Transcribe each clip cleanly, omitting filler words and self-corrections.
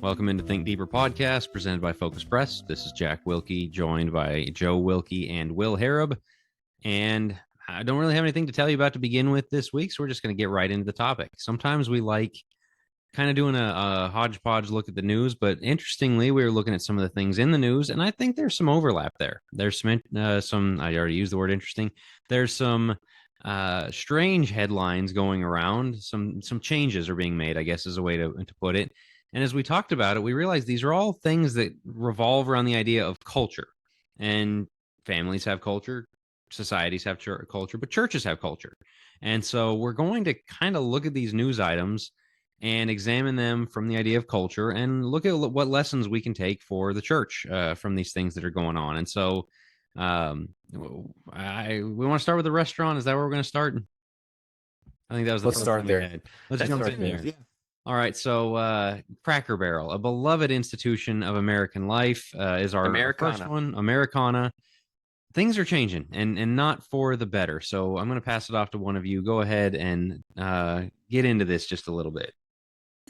Welcome into Think Deeper podcast, presented by Focus Press. This is Jack Wilkie, joined by Joe Wilkie and Will Harrop. And I don't really have anything to tell you about to begin with this week, so we're just going to get right into the topic. Sometimes we like kind of doing a hodgepodge look at the news, but interestingly, we were looking at some of the things in the news, and I think there's some overlap there. There's some I already used the word interesting. There's some strange headlines going around. Some changes are being made, I guess is a way to put it. And as we talked about it, we realized these are all things that revolve around the idea of culture. And families have culture, societies have culture, but churches have culture. And so we're going to kind of look at these news items and examine them from the idea of culture and look at what lessons we can take for the church from these things that are going on. And so we want to start with the restaurant. Is that where we're going to start? I think that was the Let's start there. Let's jump in there. Yeah. All right, so Cracker Barrel, a beloved institution of American life, is our first one. Americana. Things are changing, and not for the better. So I'm going to pass it off to one of you. Go ahead and get into this just a little bit.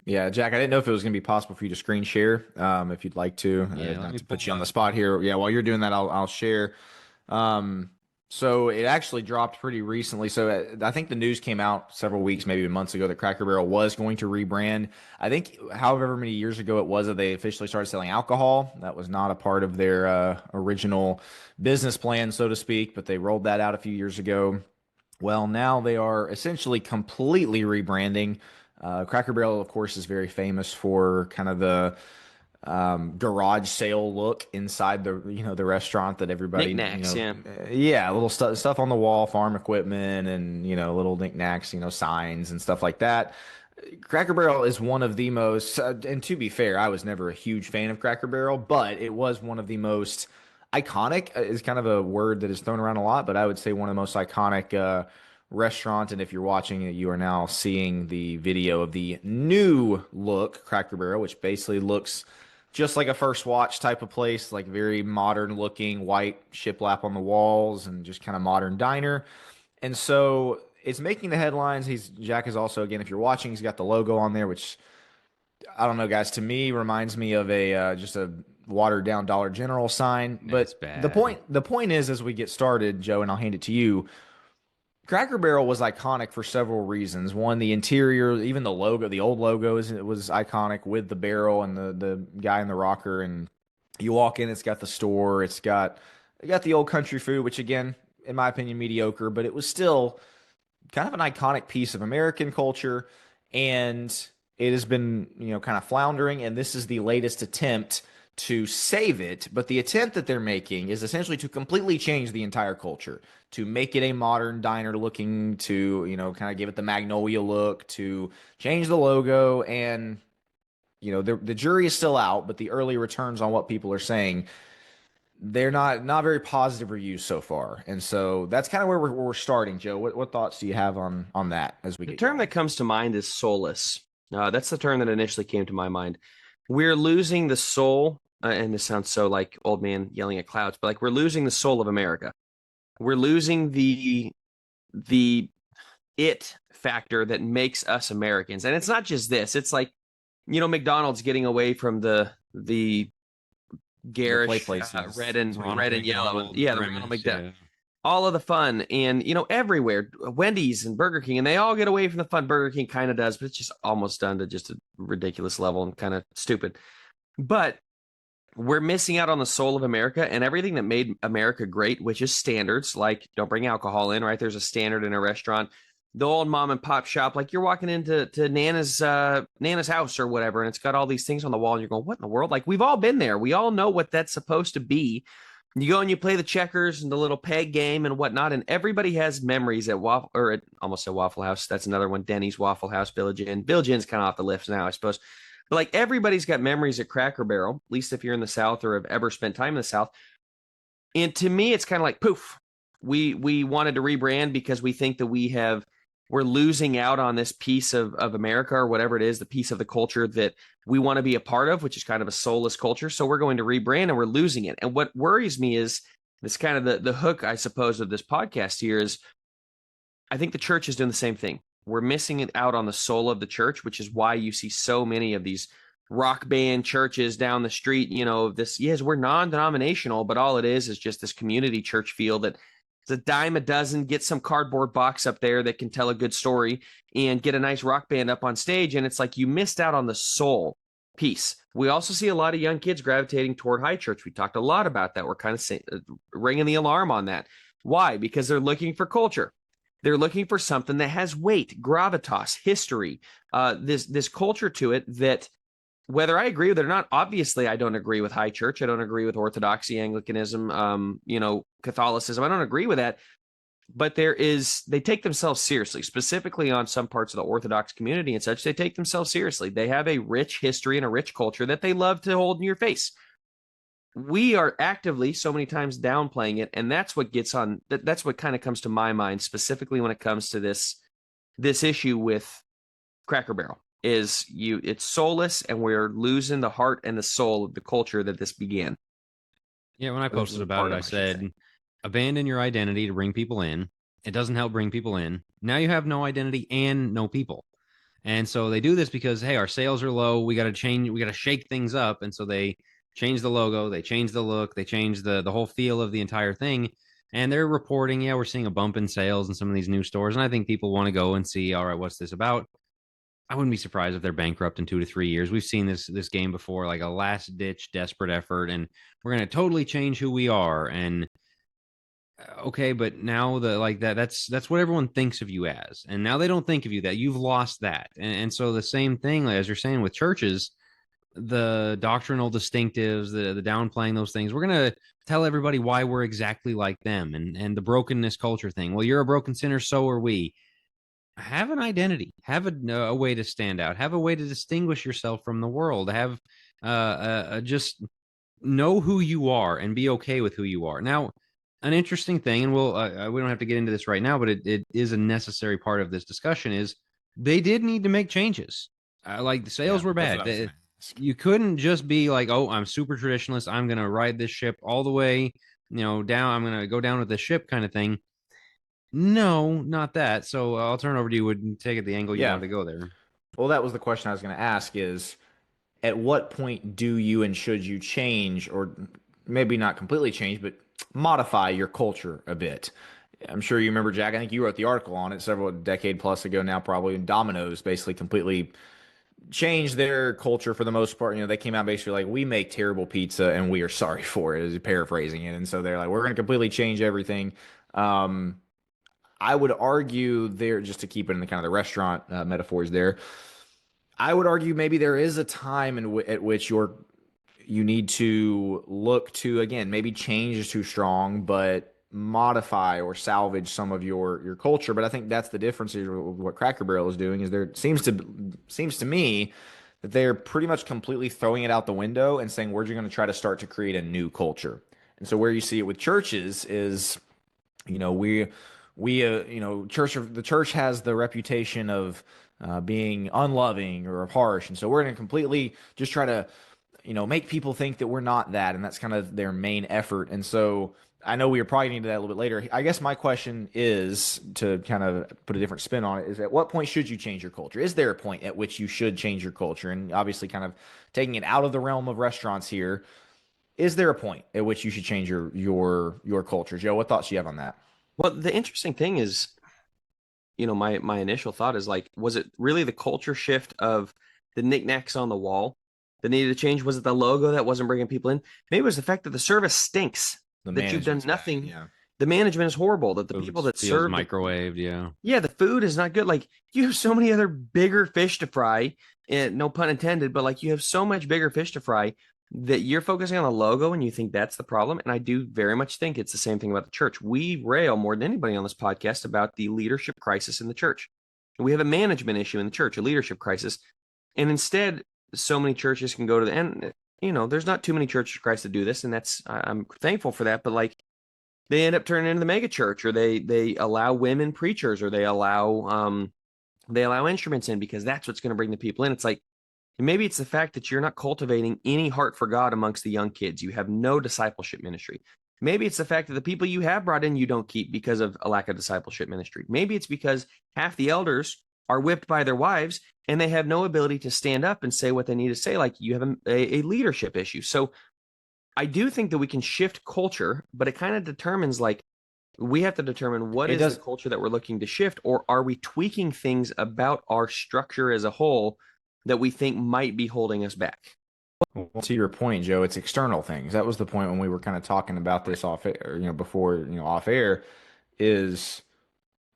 Yeah, Jack, I didn't know if it was going to be possible for you to screen share, if you'd like to. Not to put you on the spot here. Yeah, while you're doing that, I'll share. So it actually dropped pretty recently. So I think the news came out several weeks, maybe months ago, that Cracker Barrel was going to rebrand. I think however many years ago it was that they officially started selling alcohol. That was not a part of their original business plan, so to speak, but they rolled that out a few years ago. Well, now they are essentially completely rebranding. Cracker Barrel, of course, is very famous for kind of the garage sale look inside the the restaurant that everybody knickknacks, little stuff on the wall, farm equipment, and little knickknacks, signs and stuff like that. Cracker Barrel is one of the most, and to be fair, I was never a huge fan of Cracker Barrel, but it was one of the most iconic, is kind of a word that is thrown around a lot, but I would say one of the most iconic restaurant. And if you're watching it, you are now seeing the video of the new look Cracker Barrel, which basically looks just like a First Watch type of place, like very modern looking, white shiplap on the walls and just kind of modern diner. And so it's making the headlines. Jack is also, again, if you're watching, he's got the logo on there, which I don't know, guys, to me reminds me of a just a watered down Dollar General sign. But the point is, as we get started, Joe, and I'll hand it to you, Cracker Barrel was iconic for several reasons. One, the interior, even the logo, the old logo was iconic with the barrel and the guy in the rocker. And you walk in, it's got the store, it got the old country food, which again, in my opinion, mediocre, but it was still kind of an iconic piece of American culture. And it has been, kind of floundering. And this is the latest attempt to save it, but the attempt that they're making is essentially to completely change the entire culture, to make it a modern diner looking, to kind of give it the Magnolia look, to change the logo. And the jury is still out, but the early returns on what people are saying, they're not very positive reviews so far. And so that's kind of where we're starting. Joe, what thoughts do you have on that as we get the term that comes to mind is soulless. That's the term that initially came to my mind. We're losing the soul, and this sounds so like old man yelling at clouds, but like we're losing the soul of America. We're losing the it factor that makes us Americans. And it's not just this. It's like, McDonald's getting away from the garish red and yellow. Yeah, the Ronald McDonald. Yeah. All of the fun, and everywhere, Wendy's and Burger King, and they all get away from the fun. Burger King kind of does, but it's just almost done to just a ridiculous level and kind of stupid. But we're missing out on the soul of America and everything that made America great, which is standards, like don't bring alcohol in, right? There's a standard in a restaurant. The old mom and pop shop, like you're walking into Nana's house or whatever, and it's got all these things on the wall, and you're going, what in the world? Like, we've all been there. We all know what that's supposed to be. You go and you play the checkers and the little peg game and whatnot, and everybody has memories at Waffle House. That's another one. Denny's, Waffle House, Village Inn. Village Inn's kind of off the list now, I suppose. But like everybody's got memories at Cracker Barrel, at least if you're in the South or have ever spent time in the South. And to me, it's kind of like poof. We wanted to rebrand because we think that we're losing out on this piece of America or whatever it is, the piece of the culture that we want to be a part of, which is kind of a soulless culture. So we're going to rebrand and we're losing it. And what worries me is this kind of the hook, I suppose, of this podcast here is I think the church is doing the same thing. We're missing it out on the soul of the church, which is why you see so many of these rock band churches down the street, yes, we're non-denominational, but all it is just this community church feel that it's a dime a dozen, get some cardboard box up there that can tell a good story and get a nice rock band up on stage. And it's like you missed out on the soul piece. We also see a lot of young kids gravitating toward high church. We talked a lot about that. We're kind of ringing the alarm on that. Why? Because they're looking for culture. They're looking for something that has weight, gravitas, history, this culture to it that, whether I agree with it or not, obviously I don't agree with high church. I don't agree with Orthodoxy, Anglicanism, Catholicism. I don't agree with that. But they take themselves seriously, specifically on some parts of the Orthodox community and such. They take themselves seriously. They have a rich history and a rich culture that they love to hold in your face. We are actively so many times downplaying it. And that's what that's what kind of comes to my mind, specifically when it comes to this issue with Cracker Barrel. It's soulless, and we're losing the heart and the soul of the culture that this began. Yeah, when I posted about it, I said, abandon your identity to bring people in. It doesn't help bring people in. Now you have no identity and no people. And so they do this because, hey, our sales are low. We got to change. We got to shake things up. And so they change the logo. They change the look. They change the whole feel of the entire thing. And they're reporting, yeah, we're seeing a bump in sales in some of these new stores. And I think people want to go and see, all right, what's this about? I wouldn't be surprised if they're bankrupt in 2 to 3 years. We've seen this game before, like a last ditch desperate effort, and we're going to totally change who we are. And okay, but now that's what everyone thinks of you as, and now they don't think of you that. You've lost that. And so the same thing, as you're saying with churches, the doctrinal distinctives, the downplaying those things, we're going to tell everybody why we're exactly like them, and the brokenness culture thing. Well, you're a broken sinner, so are we. Have an identity, have a way to stand out, have a way to distinguish yourself from the world, have just know who you are and be okay with who you are. Now, an interesting thing, and we don't have to get into this right now, but it is a necessary part of this discussion, is they did need to make changes. Like the sales were bad. You couldn't just be like, oh, I'm super traditionalist, I'm going to ride this ship all the way, down. I'm going to go down with the ship kind of thing. No, not that. So I'll turn over to you. Would take it the angle you wanted to go there. Well, that was the question I was going to ask: is at what point do you and should you change, or maybe not completely change, but modify your culture a bit? I'm sure you remember, Jack. I think you wrote the article on it several decade plus ago now, probably. Domino's basically completely changed their culture for the most part. They came out basically like, we make terrible pizza and we are sorry for it, is paraphrasing it. And so they're like, we're going to completely change everything. I would argue there, just to keep it in the kind of the restaurant metaphors there, I would argue maybe there is a time at which you need to look to, again, maybe change is too strong, but modify or salvage some of your culture. But I think that's the difference with what Cracker Barrel is doing, is there seems to me that they're pretty much completely throwing it out the window and saying, we're just going to try to start to create a new culture. And so where you see it with churches is, the church has the reputation of being unloving or harsh, and so we're going to completely just try to make people think that we're not that, and that's kind of their main effort. And so I know we are probably getting into that a little bit later. I guess my question is, to kind of put a different spin on it, is at what point should you change your culture? Is there a point at which you should change your culture? And obviously kind of taking it out of the realm of restaurants here, is there a point at which you should change your culture? Joe, what thoughts do you have on that? Well, the interesting thing is, my initial thought is like, was it really the culture shift of the knickknacks on the wall that needed to change? Was it the logo that wasn't bringing people in? Maybe it was the fact that the service stinks, that you've done nothing. Yeah. The management is horrible, that the Food people that feels serve microwaved. Yeah. Yeah, the food is not good. Like, you have so many other bigger fish to fry, and no pun intended, but like, you have so much bigger fish to fry that you're focusing on the logo and you think that's the problem. And I do very much think it's the same thing about the church. We rail more than anybody on this podcast about the leadership crisis in the church. We have a management issue in the church, a leadership crisis. And instead, so many churches can go to there's not too many churches of Christ that do this. And I'm thankful for that. But like, they end up turning into the mega church, or they allow women preachers, or they allow instruments in because that's what's going to bring the people in. It's like, and maybe it's the fact that you're not cultivating any heart for God amongst the young kids. You have no discipleship ministry. Maybe it's the fact that the people you have brought in, you don't keep because of a lack of discipleship ministry. Maybe it's because half the elders are whipped by their wives, and they have no ability to stand up and say what they need to say. Like, you have a leadership issue. So I do think that we can shift culture, but it kind of determines, like, we have to determine what is the culture that we're looking to shift, or are we tweaking things about our structure as a whole that we think might be holding us back? Well, to your point, Joe, it's external things. That was the point when we were kind of talking about this off air, before, off air, is,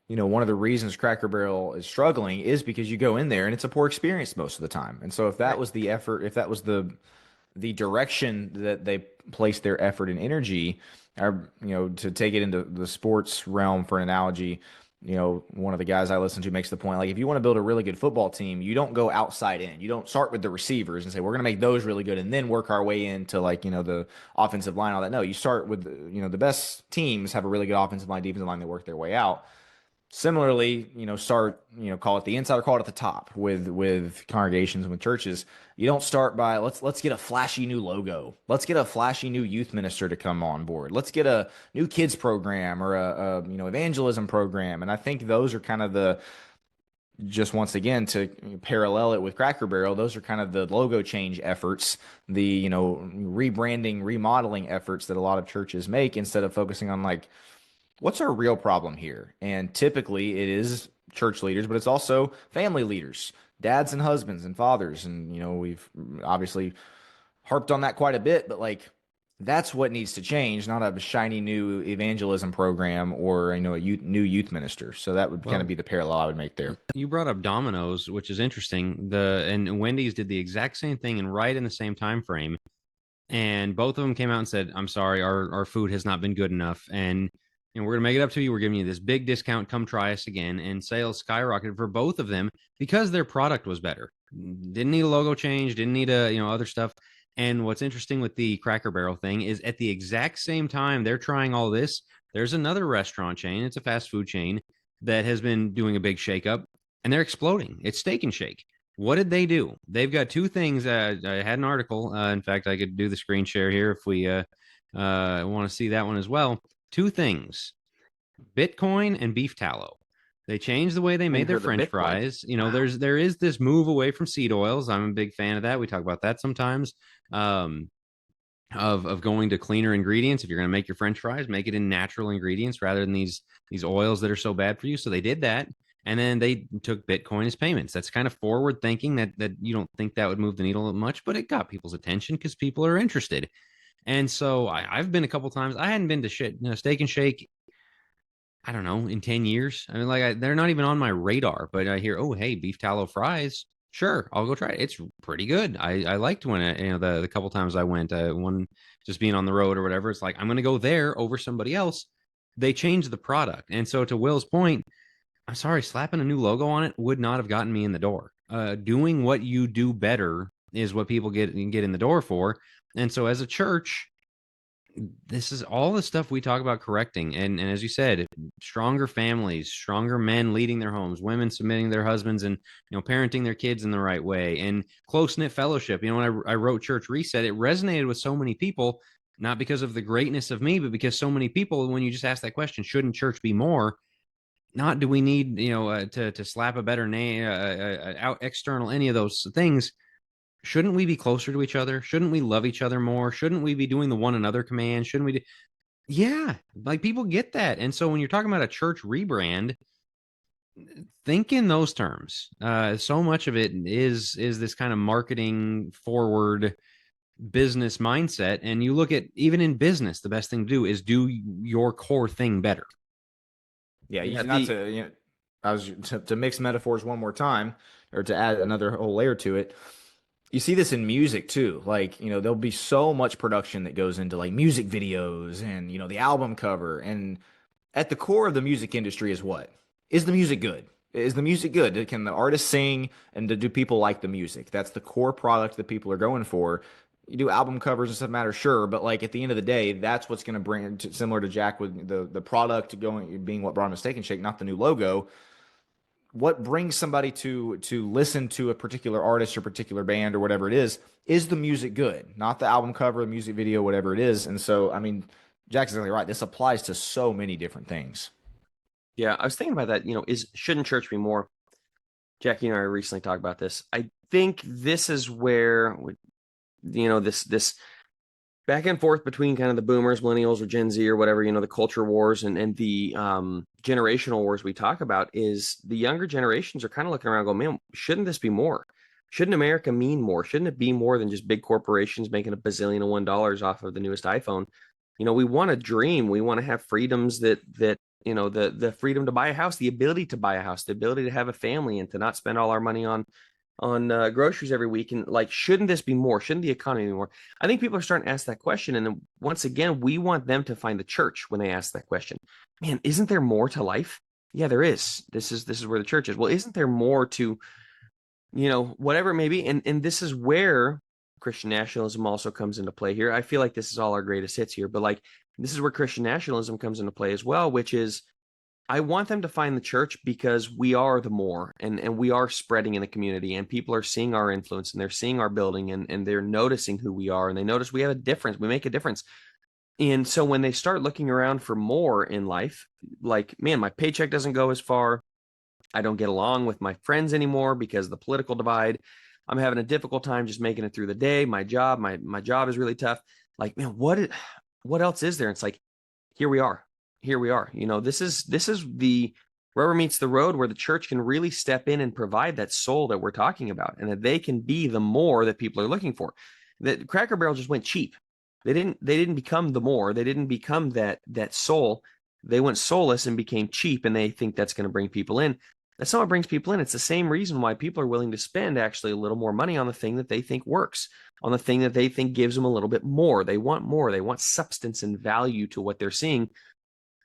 one of the reasons Cracker Barrel is struggling is because you go in there and it's a poor experience most of the time. And so if that was the effort, if that was the direction that they placed their effort and energy, or, to take it into the sports realm for an analogy, one of the guys I listen to makes the point, like, if you want to build a really good football team, you don't go outside in. You don't start with the receivers and say, we're going to make those really good and then work our way into, like, the offensive line, all that. No, you start with, the best teams have a really good offensive line, defensive line, they work their way out. Similarly, start, call it the inside or call it at the top with congregations and with churches. You don't start by let's get a flashy new logo. Let's get a flashy new youth minister to come on board. Let's get a new kids program or a evangelism program. And I think those are kind of just once again, to parallel it with Cracker Barrel, those are kind of the logo change efforts, the rebranding, remodeling efforts that a lot of churches make, instead of focusing on, like, what's our real problem here? And typically it is church leaders, but it's also family leaders, dads and husbands and fathers. And, we've obviously harped on that quite a bit, but, like, that's what needs to change, not a shiny new evangelism program or, a new youth minister. So that would kind of be the parallel I would make there. You brought up Domino's, which is interesting. And Wendy's did the exact same thing and right in the same time frame. And both of them came out and said, I'm sorry, our food has not been good enough. And we're going to make it up to you. We're giving you this big discount. Come try us again. And sales skyrocketed for both of them because their product was better. Didn't need a logo change. Didn't need other stuff. And what's interesting with the Cracker Barrel thing is at the exact same time they're trying all this, there's another restaurant chain. It's a fast food chain that has been doing a big shakeup, and they're exploding. It's Steak and Shake. What did they do? They've got two things. I had an article. In fact, I could do the screen share here if we want to see that one as well. Two things: Bitcoin and beef tallow. They changed the way they made their French fries. There is this move away from seed oils. I'm a big fan of that. We talk about that sometimes. Of going to cleaner ingredients. If you're going to make your French fries, make it in natural ingredients rather than these oils that are so bad for you. So they did that. And then they took Bitcoin as payments. That's kind of forward thinking that you don't think that would move the needle much, but it got people's attention because people are interested. And so I've been a couple times. I hadn't been to Steak and Shake, I don't know, in 10 years. I mean, they're not even on my radar, but I hear, oh, hey, beef tallow fries. Sure, I'll go try it. It's pretty good. I liked when the couple times I went, one just being on the road or whatever. It's like, I'm going to go there over somebody else. They changed the product. And so to Will's point, I'm sorry, slapping a new logo on it would not have gotten me in the door. Doing what you do better is what people get in the door for. And so as a church, this is all the stuff we talk about correcting. And as you said, stronger families, stronger men leading their homes, women submitting their husbands and, parenting their kids in the right way, and close-knit fellowship. When I wrote Church Reset, it resonated with so many people, not because of the greatness of me, but because so many people, when you just ask that question, shouldn't church be more? Not do we need, to slap a better name, out external, any of those things. Shouldn't we be closer to each other? Shouldn't we love each other more? Shouldn't we be doing the one another command? Shouldn't we Yeah, like, people get that. And so when you're talking about a church rebrand, think in those terms. So much of it is this kind of marketing forward business mindset. And you look at, even in business, the best thing to do is do your core thing better. Yeah, to mix metaphors one more time, or to add another whole layer to it. You see this in music too. Like, there'll be so much production that goes into, like, music videos and, the album cover. And at the core of the music industry is what? Is the music good? Is the music good? Can the artist sing, and do people like the music? That's the core product that people are going for. You do album covers and stuff matter, sure, but, like, at the end of the day, that's what's going to bring, similar to Jack with the product being what brought him a Steak and Shake, not the new logo. What brings somebody to listen to a particular artist or particular band or whatever it is the music good, not the album cover, the music video, whatever it is. And so, I mean, Jack's exactly right. This applies to so many different things. Yeah, I was thinking about that. Shouldn't church be more? Jackie and I recently talked about this. I think this is where, this back and forth between kind of the boomers, millennials, or Gen Z or whatever, the culture wars and the generational wars we talk about is the younger generations are kind of looking around going, man, shouldn't this be more? Shouldn't America mean more? Shouldn't it be more than just big corporations making a bazillion and $1 off of the newest iPhone? We want to dream. We want to have freedoms that the freedom to buy a house, the ability to buy a house, the ability to have a family and to not spend all our money on groceries every week. And like, shouldn't this be more? Shouldn't the economy be more? I think people are starting to ask that question. And then once again, we want them to find the church when they ask that question. Man, isn't there more to life? Yeah, there is. This is where the church is. Well, isn't there more to, whatever it may be? And this is where Christian nationalism also comes into play here. I feel like this is all our greatest hits here, but like, this is where Christian nationalism comes into play as well, which is I want them to find the church because we are the more and we are spreading in the community and people are seeing our influence and they're seeing our building and they're noticing who we are and they notice we have a difference. We make a difference. And so when they start looking around for more in life, like, man, my paycheck doesn't go as far. I don't get along with my friends anymore because of the political divide. I'm having a difficult time just making it through the day. My job is really tough. Like, man, what else is there? It's like, here we are. This is the rubber meets the road where the church can really step in and provide that soul that we're talking about, and that they can be the more that people are looking for. That Cracker Barrel just went cheap. They didn't become the more. They didn't become that soul. They went soulless and became cheap, and they think that's going to bring people in. That's not what brings people in. It's the same reason why people are willing to spend actually a little more money on the thing that they think works, on the thing that they think gives them a little bit more. They want more. They want substance and value to what they're seeing.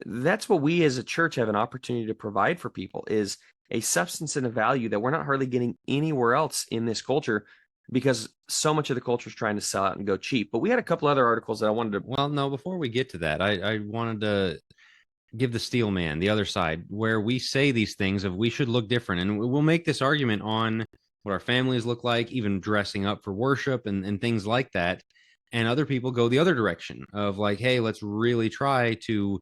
That's what we as a church have an opportunity to provide for people, is a substance and a value that we're not hardly getting anywhere else in this culture, because so much of the culture is trying to sell out and go cheap. But we had a couple other articles that I wanted to. Well, no, before we get to that, I wanted to give the steel man the other side, where we say these things of we should look different. And we'll make this argument on what our families look like, even dressing up for worship and things like that. And other people go the other direction of like, hey, let's really try to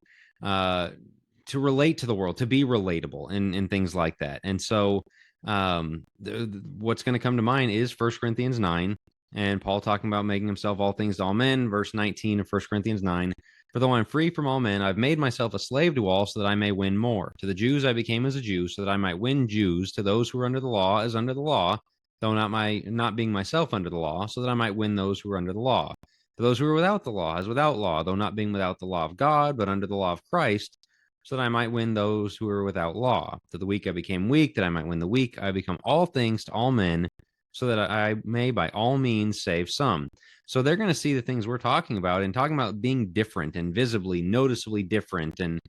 relate to the world, to be relatable and things like that. And so what's going to come to mind is 1 Corinthians 9 and Paul talking about making himself all things to all men, verse 19 of 1 Corinthians 9. For though I'm free from all men, I've made myself a slave to all so that I may win more. To the Jews I became as a Jew so that I might win Jews. To those who are under the law as under the law, though not being myself under the law, so that I might win those who are under the law. To those who are without the law as without law, though not being without the law of God, but under the law of Christ, so that I might win those who are without law. To the weak I became weak, that I might win the weak. I become all things to all men, so that I may by all means save some. So they're going to see the things we're talking about and talking about being different and visibly, noticeably different, and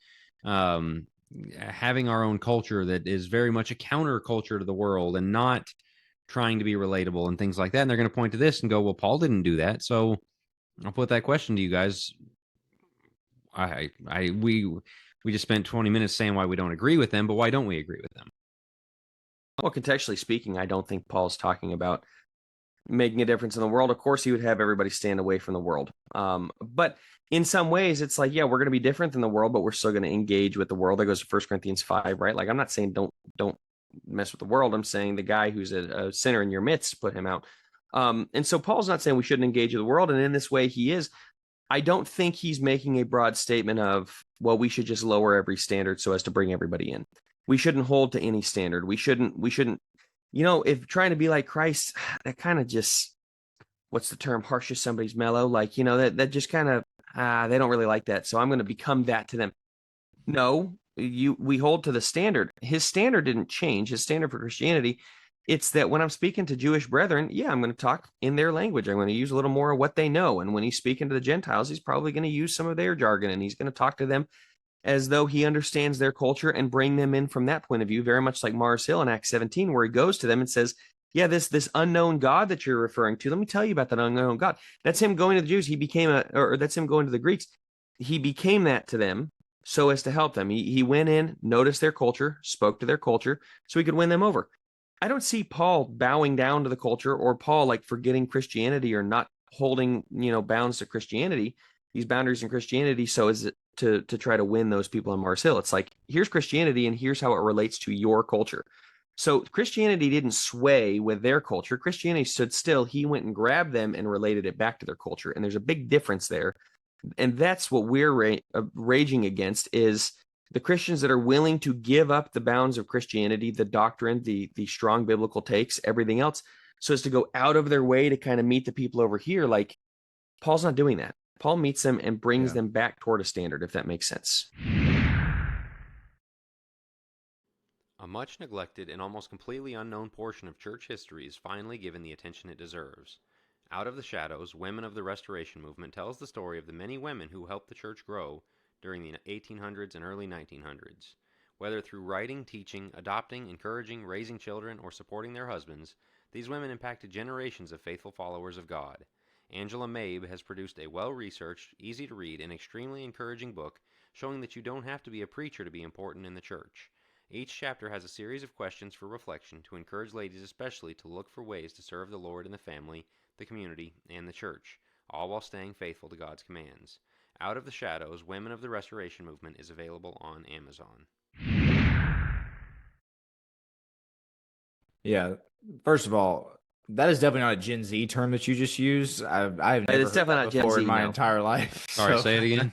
having our own culture that is very much a counterculture to the world and not trying to be relatable and things like that. And they're going to point to this and go, well, Paul didn't do that. So I'll put that question to you guys. We just spent 20 minutes saying why we don't agree with them, but why don't we agree with them? Well, contextually speaking, I don't think Paul's talking about making a difference in the world. Of course, he would have everybody stand away from the world. But in some ways, it's like, yeah, we're going to be different than the world, but we're still going to engage with the world. That goes to 1 Corinthians 5, right? Like, I'm not saying don't mess with the world. I'm saying the guy who's a sinner in your midst, put him out. And so Paul's not saying we shouldn't engage with the world. And in this way, he is. I don't think he's making a broad statement of, well, we should just lower every standard so as to bring everybody in. We shouldn't hold to any standard. We shouldn't, if trying to be like Christ, that kind of just, what's the term? Harshes somebody's mellow. Like, that just kind of, they don't really like that. So I'm going to become that to them. No, we hold to the standard. His standard didn't change. His standard for Christianity, it's that when I'm speaking to Jewish brethren, yeah, I'm going to talk in their language. I'm going to use a little more of what they know. And when he's speaking to the Gentiles, he's probably going to use some of their jargon, and he's going to talk to them as though he understands their culture and bring them in from that point of view, very much like Mars Hill in Acts 17, where he goes to them and says, yeah, this unknown God that you're referring to, let me tell you about that unknown God. That's him going to the Jews. He became or that's him going to the Greeks. He became that to them so as to help them. He went in, noticed their culture, spoke to their culture so he could win them over. I don't see Paul bowing down to the culture, or Paul like forgetting Christianity or not holding, bounds to Christianity, these boundaries in Christianity, so as to try to win those people on Mars Hill. It's like, here's Christianity and here's how it relates to your culture. So Christianity didn't sway with their culture. Christianity stood still. He went and grabbed them and related it back to their culture. And there's a big difference there. And that's what we're raging against, is the Christians that are willing to give up the bounds of Christianity, the doctrine, the strong biblical takes, everything else, so as to go out of their way to kind of meet the people over here. Like, Paul's not doing that. Paul meets them and brings them back toward a standard, if that makes sense. A much neglected and almost completely unknown portion of church history is finally given the attention it deserves. Out of the Shadows, Women of the Restoration Movement tells the story of the many women who helped the church grow during the 1800s and early 1900s. Whether through writing, teaching, adopting, encouraging, raising children, or supporting their husbands, these women impacted generations of faithful followers of God. Angela Mabe has produced a well-researched, easy-to-read, and extremely encouraging book showing that you don't have to be a preacher to be important in the church. Each chapter has a series of questions for reflection to encourage ladies especially to look for ways to serve the Lord in the family, the community, and the church, all while staying faithful to God's commands. Out of the Shadows, Women of the Restoration Movement is available on Amazon. Yeah. First of all, that is definitely not a Gen Z term that you just used. I've never It's definitely not Gen Z in my now. entire life. Sorry, say it again.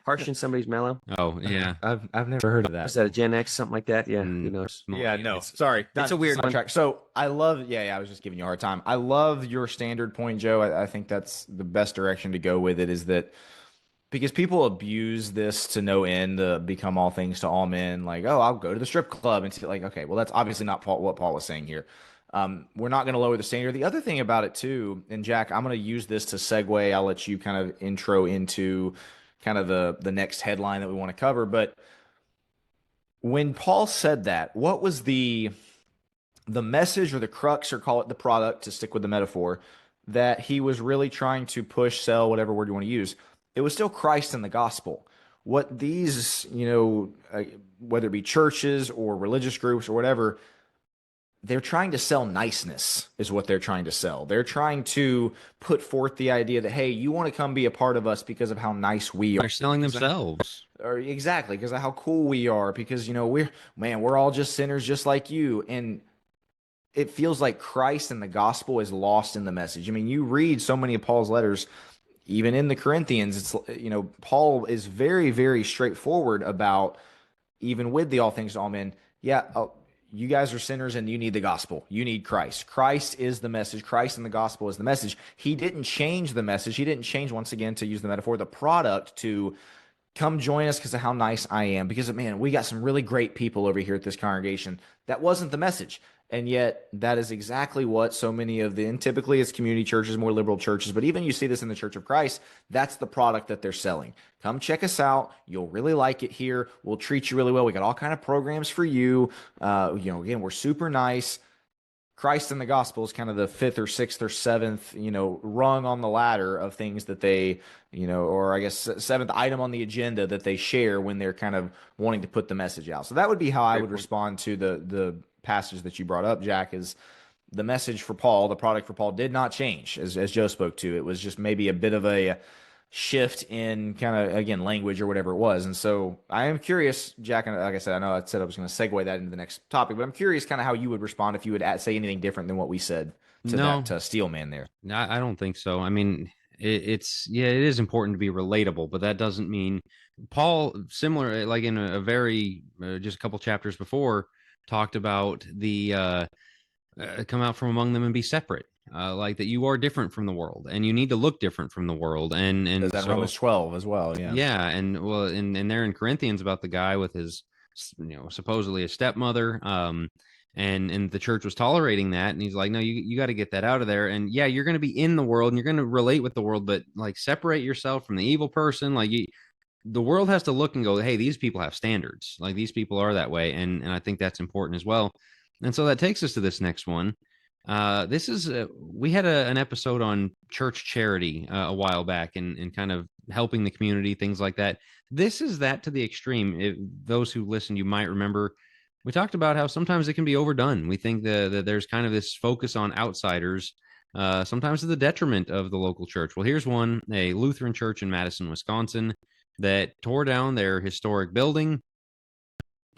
Harshen somebody's mellow. Oh, yeah. I've never heard of that. Is that a Gen X, something like that? Yeah, who Mm. knows? Yeah, no, sorry. It's a weird one. track. So I love, I was just giving you a hard time. I love your standard point, Joe. I think that's the best direction to go with it, is that because people abuse this to no end to become all things to all men. Like, oh, I'll go to the strip club and like, okay, well, that's obviously not what Paul was saying here. We're not going to lower the standard. The other thing about it too, and Jack, I'm going to use this to segue. I'll let you kind of intro into kind of the next headline that we want to cover. But when Paul said that, what was the message or the crux, or call it the product to stick with the metaphor, that he was really trying to push, sell, whatever word you want to use? It was still Christ and the gospel. What these, whether it be churches or religious groups or whatever, they're trying to sell niceness is what they're trying to sell. They're trying to put forth the idea that, hey, you want to come be a part of us because of how nice we are. They're selling themselves. Or exactly, because of how cool we are, because, we're all just sinners just like you. And it feels like Christ and the gospel is lost in the message. I mean, you read so many of Paul's letters, even in the Corinthians, it's, Paul is very, very straightforward about, even with the all things to all men, you guys are sinners and you need the gospel. You need Christ. Christ is the message. Christ and the gospel is the message. He didn't change the message. He didn't change, once again, to use the metaphor, the product to come join us because of how nice I am. Because, man, we got some really great people over here at this congregation. That wasn't the message. And yet that is exactly what so many of and typically it's community churches, more liberal churches, but even you see this in the Church of Christ, that's the product that they're selling. Come check us out. You'll really like it here. We'll treat you really well. We got all kind of programs for you. Again, we're super nice. Christ and the gospel is kind of the fifth or sixth or seventh, rung on the ladder of things that they, or I guess seventh item on the agenda that they share when they're kind of wanting to put the message out. So that would be how I would respond to the passage that you brought up, Jack, is the message for Paul, the product for Paul did not change, as Joe spoke to. It was just maybe a bit of a shift in kind of, again, language or whatever it was. And so I am curious, Jack, and like I said, I know I said I was going to segue that into the next topic, but I'm curious kind of how you would respond if you would say anything different than what we said to that Steel Man there. No, I don't think so. I mean, it is important to be relatable, but that doesn't mean Paul, similar, like in a very, just a couple chapters before, talked about the come out from among them and be separate, like that you are different from the world and you need to look different from the world. And that's Romans 12 as well. Yeah. And well, and they're in Corinthians about the guy with his, supposedly a stepmother. And the church was tolerating that. And he's like, no, you got to get that out of there. And yeah, you're going to be in the world and you're going to relate with the world, but like separate yourself from the evil person. Like the world has to look and go, hey, these people have standards. Like these people are that way. And I think that's important as well. And so that takes us to this next one. This is, we had an episode on church charity a while back and kind of helping the community, things like that. This is that to the extreme. Those who listen, you might remember, we talked about how sometimes it can be overdone. We think that there's kind of this focus on outsiders, sometimes to the detriment of the local church. Well, here's one, a Lutheran church in Madison, Wisconsin, that tore down their historic building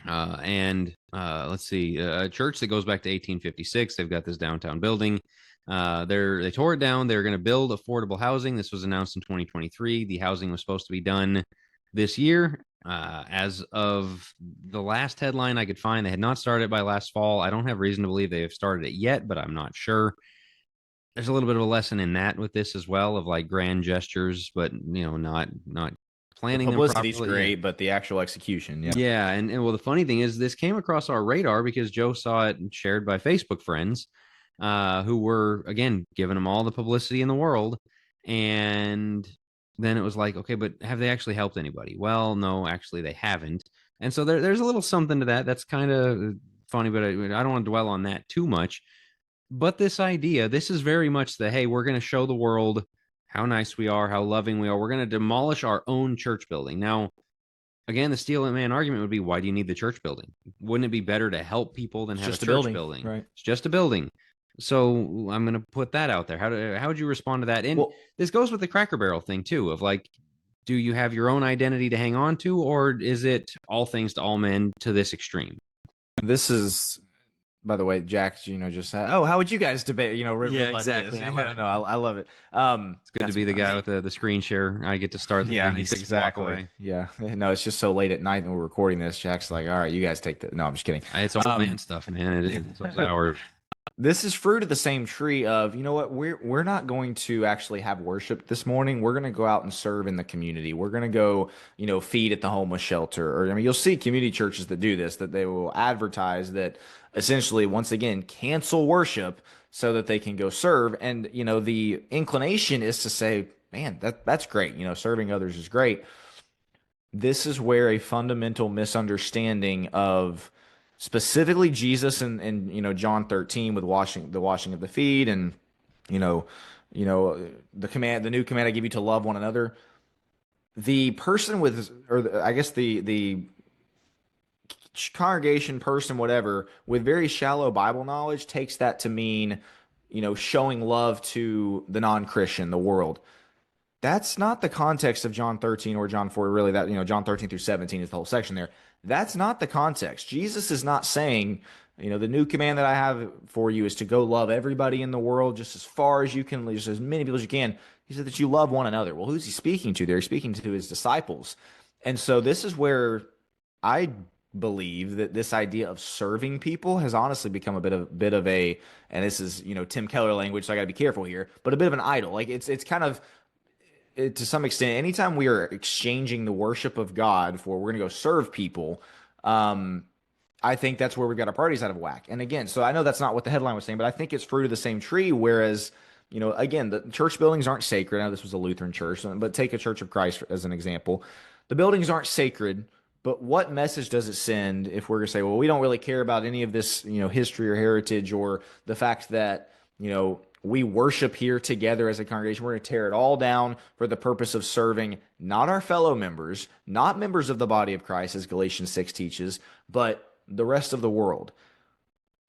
And let's see, a church that goes back to 1856. They've got this downtown building. They tore it down. They're going to build affordable housing. This was announced in 2023. The housing was supposed to be done this year. As of the last headline I could find, they had not started by last fall. I don't have reason to believe they have started it yet, but I'm not sure. There's a little bit of a lesson in that with this as well, of like grand gestures, but not planning the them publicity's properly. great, but the actual execution, yeah. And well, the funny thing is, this came across our radar because Joe saw it and shared by Facebook friends, who were again giving them all the publicity in the world. And then it was like, okay, but have they actually helped anybody? Well, no, actually they haven't. And so there's a little something to that. That's kind of funny, but I don't want to dwell on that too much. But this idea, this is very much the, hey, we're going to show the world how nice we are, how loving we are. We're going to demolish our own church building. Now, again, the steel man argument would be, why do you need the church building? Wouldn't it be better to help people than have a church building? Right. It's just a building. So I'm going to put that out there. How would you respond to that? And this goes with the Cracker Barrel thing too, of like, do you have your own identity to hang on to, or is it all things to all men to this extreme? This is, by the way, Jack, just said, how would you guys debate, yeah, exactly. Yeah, no, I love it. It's good to be the guy with the screen share. I get to start. Yeah, exactly. Yeah. No, it's just so late at night and we're recording this. Jack's like, all right, you guys take the, no, I'm just kidding. It's all man stuff, man. It's hours. This is fruit of the same tree of, you know what, we're not going to actually have worship this morning. We're going to go out and serve in the community. We're going to go, feed at the homeless shelter. Or, you'll see community churches that do this, that they will advertise that essentially, once again, cancel worship so that they can go serve. And, the inclination is to say, man, that's great. Serving others is great. This is where a fundamental misunderstanding of specifically Jesus and John 13 with the washing of the feet, and the new command I give you to love one another. The person the congregation person, whatever, with very shallow Bible knowledge takes that to mean, showing love to the non-Christian, the world. That's not the context of John 13 or John 4, really. That, John 13 through 17 is the whole section there. That's not the context. Jesus is not saying, the new command that I have for you is to go love everybody in the world just as far as you can, just as many people as you can. He said that you love one another. Well, who's he speaking to there? He's speaking to his disciples. And so this is where I believe that this idea of serving people has honestly become a bit of a, and this is, Tim Keller language, so I got to be careful here, but a bit of an idol. Like it's kind of, to some extent, anytime we are exchanging the worship of God for we're going to go serve people, I think that's where we've got our priorities out of whack. And again, so I know that's not what the headline was saying, but I think it's fruit of the same tree. Whereas, again, the church buildings aren't sacred. I know this was a Lutheran church, but take a Church of Christ as an example. The buildings aren't sacred, but what message does it send if we're going to say, well, we don't really care about any of this, history or heritage, or the fact that, we worship here together as a congregation. We're going to tear it all down for the purpose of serving not our fellow members, not members of the body of Christ, as Galatians 6 teaches, but the rest of the world.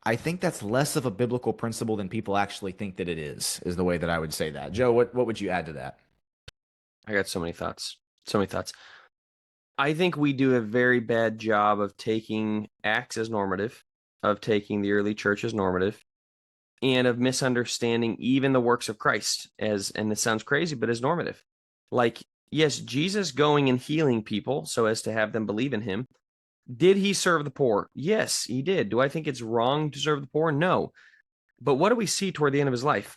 I think that's less of a biblical principle than people actually think that it is the way that I would say that. Joe, what would you add to that? I got so many thoughts. I think we do a very bad job of taking Acts as normative, of taking the early church as normative, and of misunderstanding even the works of Christ and it sounds crazy, but as normative. Like, yes, Jesus going and healing people so as to have them believe in him. Did he serve the poor? Yes, he did. Do I think it's wrong to serve the poor? No. But what do we see toward the end of his life?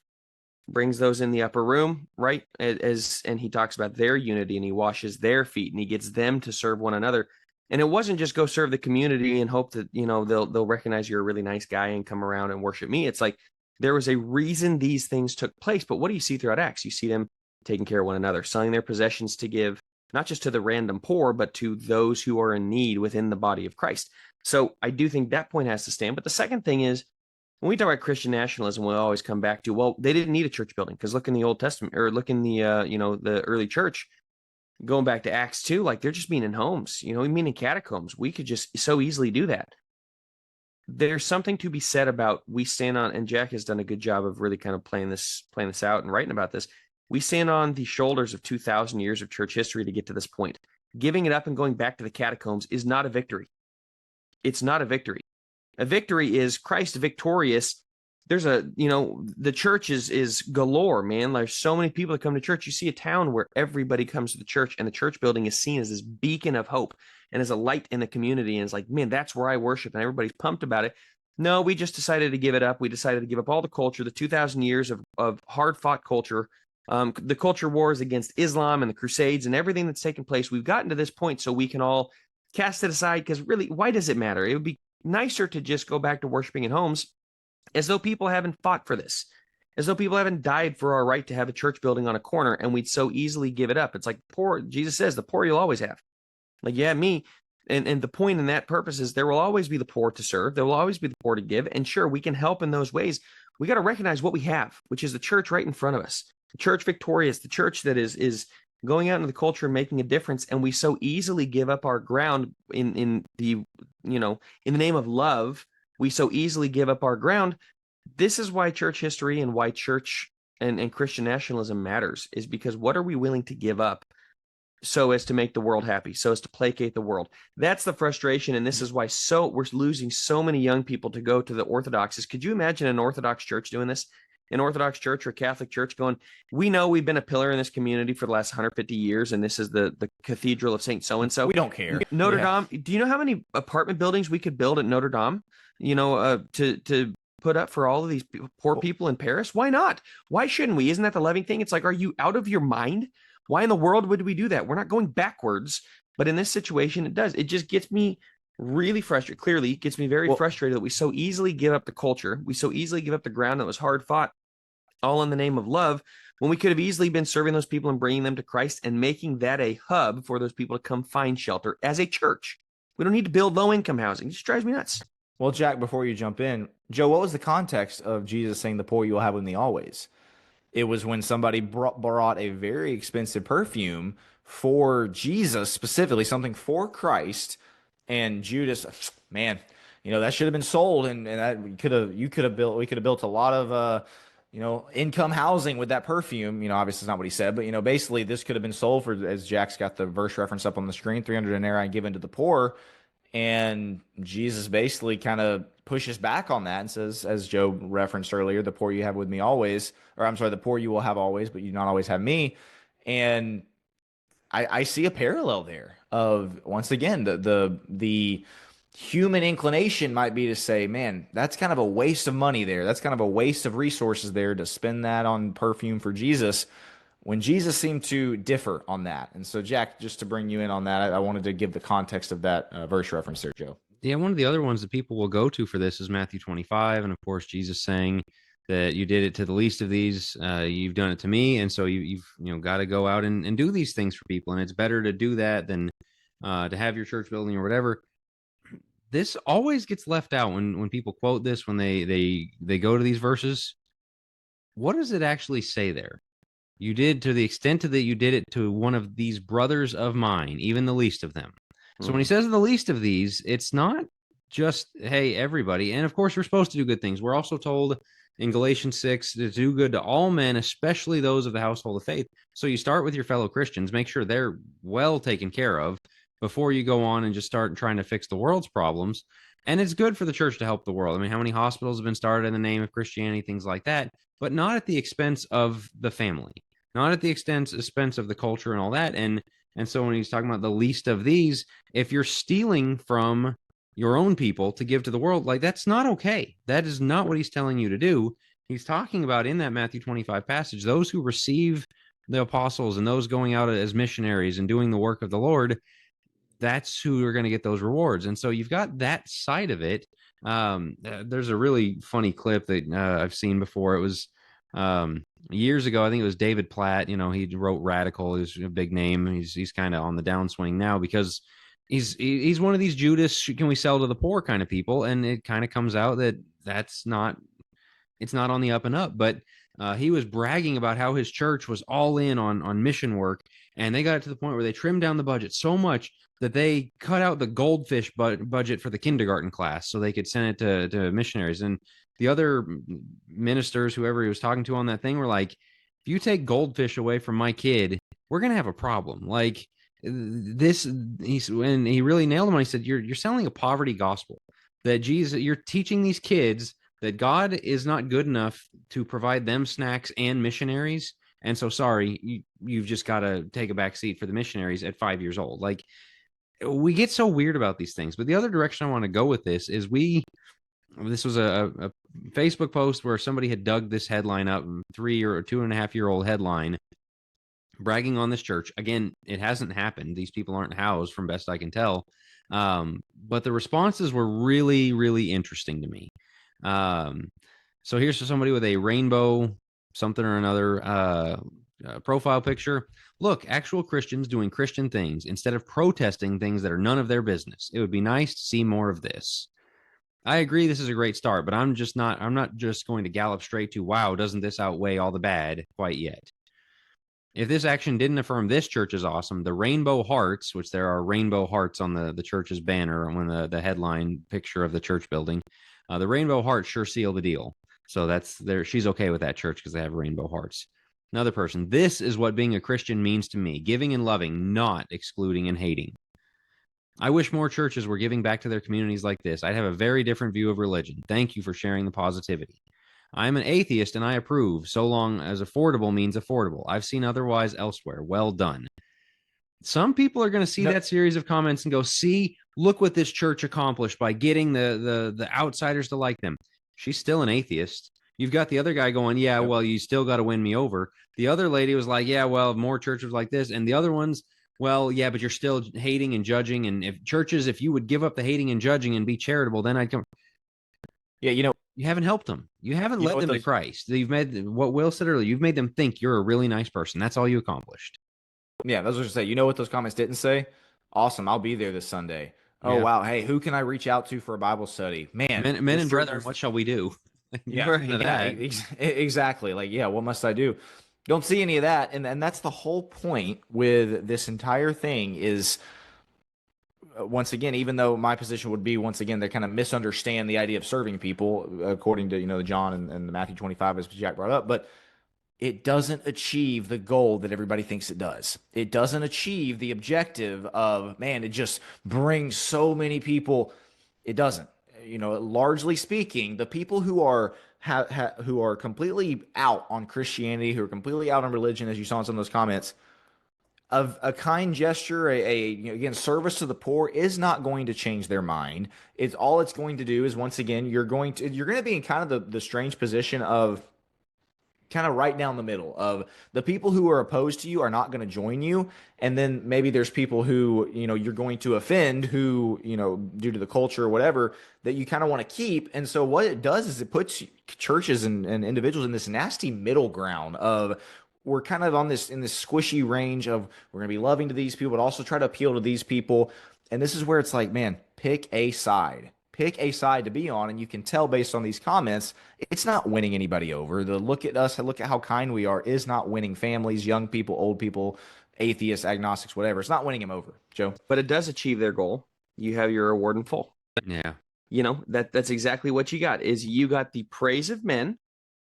Brings those in the upper room, right? And he talks about their unity, and he washes their feet, and he gets them to serve one another. And it wasn't just go serve the community and hope that, they'll recognize you're a really nice guy and come around and worship me. It's like, there was a reason these things took place. But what do you see throughout Acts? You see them taking care of one another, selling their possessions to give, not just to the random poor, but to those who are in need within the body of Christ. So I do think that point has to stand. But the second thing is, when we talk about Christian nationalism, we'll always come back to, well, they didn't need a church building, because look in the Old Testament, or look in the, the early church, going back to Acts 2, like they're just meeting in homes, meeting in catacombs. We could just so easily do that. There's something to be said about, we stand on, and Jack has done a good job of really kind of playing this out and writing about this. We stand on the shoulders of 2,000 years of church history to get to this point. Giving it up and going back to the catacombs is not a victory. it's not a victory. A victory is Christ victorious. There's the church is galore, man. There's so many people that come to church. You see a town where everybody comes to the church, and the church building is seen as this beacon of hope and as a light in the community. And it's like, man, that's where I worship, and everybody's pumped about it. No, we just decided to give it up. We decided to give up all the culture, the 2,000 years of hard-fought culture, the culture wars against Islam and the Crusades and everything that's taken place. We've gotten to this point so we can all cast it aside, because really, why does it matter? It would be nicer to just go back to worshiping in homes, as though people haven't fought for this, as though people haven't died for our right to have a church building on a corner, and we'd so easily give it up. It's like poor. Jesus says, the poor you'll always have. Like, yeah, me. And the point in that purpose is there will always be the poor to serve. There will always be the poor to give. And sure, we can help in those ways. We got to recognize what we have, which is the church right in front of us. The church victorious, the church that is going out into the culture and making a difference. And we so easily give up our ground in the name of love. We so easily give up our ground. This is why church history and why church and Christian nationalism matters, is because what are we willing to give up so as to make the world happy, so as to placate the world? That's the frustration. And this is why we're losing so many young people to go to the Orthodoxes. Could you imagine an Orthodox church doing this? An Orthodox church or a Catholic church going, we know we've been a pillar in this community for the last 150 years, and this is the Cathedral of St. So-and-so. We don't care. Notre Dame, do you know how many apartment buildings we could build at Notre Dame, to put up for all of these poor people in Paris? Why not? Why shouldn't we? Isn't that the loving thing? It's like, are you out of your mind? Why in the world would we do that? We're not going backwards, but in this situation, it does. It just gets me really frustrated. Clearly, it gets me very frustrated that we so easily give up the culture. We so easily give up the ground that was hard fought, all in the name of love, when we could have easily been serving those people and bringing them to Christ and making that a hub for those people to come find shelter as a church. We don't need to build low-income housing. It just drives me nuts. Well, Jack, before you jump in, Joe, what was the context of Jesus saying, the poor you will have with me always? It was when somebody brought a very expensive perfume for Jesus, specifically something for Christ, and Judas, man, that should have been sold, and that we could have built a lot of income housing with that perfume. Obviously it's not what he said, but basically this could have been sold for, as Jack's got the verse reference up on the screen, 300 denarii given to the poor. And Jesus basically kind of pushes back on that and says, as Joe referenced earlier, the poor you have with me always, or I'm sorry, the poor you will have always, but you not always have me. And I see a parallel there of, once again, the human inclination might be to say, man, that's kind of a waste of money there. That's kind of a waste of resources there to spend that on perfume for Jesus, when Jesus seemed to differ on that. And so, Jack, just to bring you in on that, I wanted to give the context of that verse reference there, Joe. Yeah, one of the other ones that people will go to for this is Matthew 25. And of course, Jesus saying that you did it to the least of these, you've done it to me. And so you've got to go out and do these things for people. And it's better to do that than to have your church building or whatever. This always gets left out when people quote this, when they go to these verses. What does it actually say there? You did, to the extent that you did it to one of these brothers of mine, even the least of them. So when he says the least of these, it's not just, hey, everybody. And of course, we're supposed to do good things. We're also told in Galatians 6 to do good to all men, especially those of the household of faith. So you start with your fellow Christians, make sure they're well taken care of before you go on and just start trying to fix the world's problems. And it's good for the church to help the world. I mean, how many hospitals have been started in the name of Christianity, things like that, but not at the expense of the family, not at the expense of the culture and all that. And so when he's talking about the least of these, if you're stealing from your own people to give to the world, like, that's not okay. That is not what he's telling you to do. He's talking about, in that Matthew 25 passage, those who receive the apostles and those going out as missionaries and doing the work of the Lord. That's who are going to get those rewards. And so you've got that side of it. There's a really funny clip that I've seen before. It was years ago. I think it was David Platt. He wrote Radical. He's a big name. He's kind of on the downswing now because he's one of these Judas, can we sell to the poor kind of people. And it kind of comes out that it's not on the up and up. But he was bragging about how his church was all in on mission work. And they got to the point where they trimmed down the budget so much that they cut out the goldfish budget for the kindergarten class so they could send it to missionaries. And the other ministers, whoever he was talking to on that thing, were like, if you take goldfish away from my kid, we're going to have a problem. Like, when he really nailed him when he said, you're selling a poverty gospel, that Jesus, you're teaching these kids that God is not good enough to provide them snacks and missionaries. And so, sorry, you've just got to take a back seat for the missionaries at 5 years old. Like, we get so weird about these things. But the other direction I want to go with this is this was a Facebook post where somebody had dug this headline up, 3 or 2.5 year old headline, bragging on this church. Again, it hasn't happened. These people aren't housed, from best I can tell. But the responses were really, really interesting to me. So here's somebody with a rainbow something or another profile picture. Look, actual Christians doing Christian things instead of protesting things that are none of their business. It would be nice to see more of this. I agree this is a great start, but I'm not just going to gallop straight to, wow, doesn't this outweigh all the bad quite yet? If this action didn't affirm this church is awesome, the rainbow hearts, which there are rainbow hearts on the church's banner on the headline picture of the church building, the rainbow hearts sure seal the deal. So that's there. She's okay with that church because they have rainbow hearts. Another person, this is what being a Christian means to me: giving and loving, not excluding and hating. I wish more churches were giving back to their communities like this. I'd have a very different view of religion. Thank you for sharing the positivity. I'm an atheist and I approve, so long as affordable means affordable. I've seen otherwise elsewhere. Well done. Some people are going to see that series of comments and go, see, look what this church accomplished by getting the outsiders to like them. She's still an atheist. You've got the other guy going, yeah, well, you still got to win me over. The other lady was like, yeah, well, more churches like this. And the other ones, well, yeah, but you're still hating and judging. And if you would give up the hating and judging and be charitable, then I'd come. Yeah, you haven't helped them. You haven't led them to Christ. You've made, what Will said earlier, you've made them think you're a really nice person. That's all you accomplished. Yeah, that's what I say. You know what those comments didn't say? Awesome, I'll be there this Sunday. Oh, wow. Hey, who can I reach out to for a Bible study? Man, men and brethren, what shall we do? Exactly. Like, yeah, what must I do? Don't see any of that. And that's the whole point with this entire thing is, once again, even though my position would be, once again, they kind of misunderstand the idea of serving people, according to, the John and the Matthew 25, as Jack brought up, but it doesn't achieve the goal that everybody thinks it does. It doesn't achieve the objective of, man, it just brings so many people. It doesn't. Largely speaking, the people who are who are completely out on Christianity, who are completely out on religion, as you saw in some of those comments, of a kind gesture, again, service to the poor is not going to change their mind. It's going to do is, once again, you're going to be in kind of the strange position of kind of right down the middle of the people who are opposed to you are not going to join you. And then maybe there's people who, you're going to offend who, due to the culture or whatever, that you kind of want to keep. And so what it does is it puts churches and individuals in this nasty middle ground of, we're kind of in this squishy range of, we're going to be loving to these people, but also try to appeal to these people. And this is where it's like, man, pick a side to be on. And you can tell based on these comments, it's not winning anybody over. The look at us, look at how kind we are, is not winning families, young people, old people, atheists, agnostics, whatever. It's not winning them over, Joe. But it does achieve their goal. You have your reward in full. Yeah. That's exactly what you got, is you got the praise of men,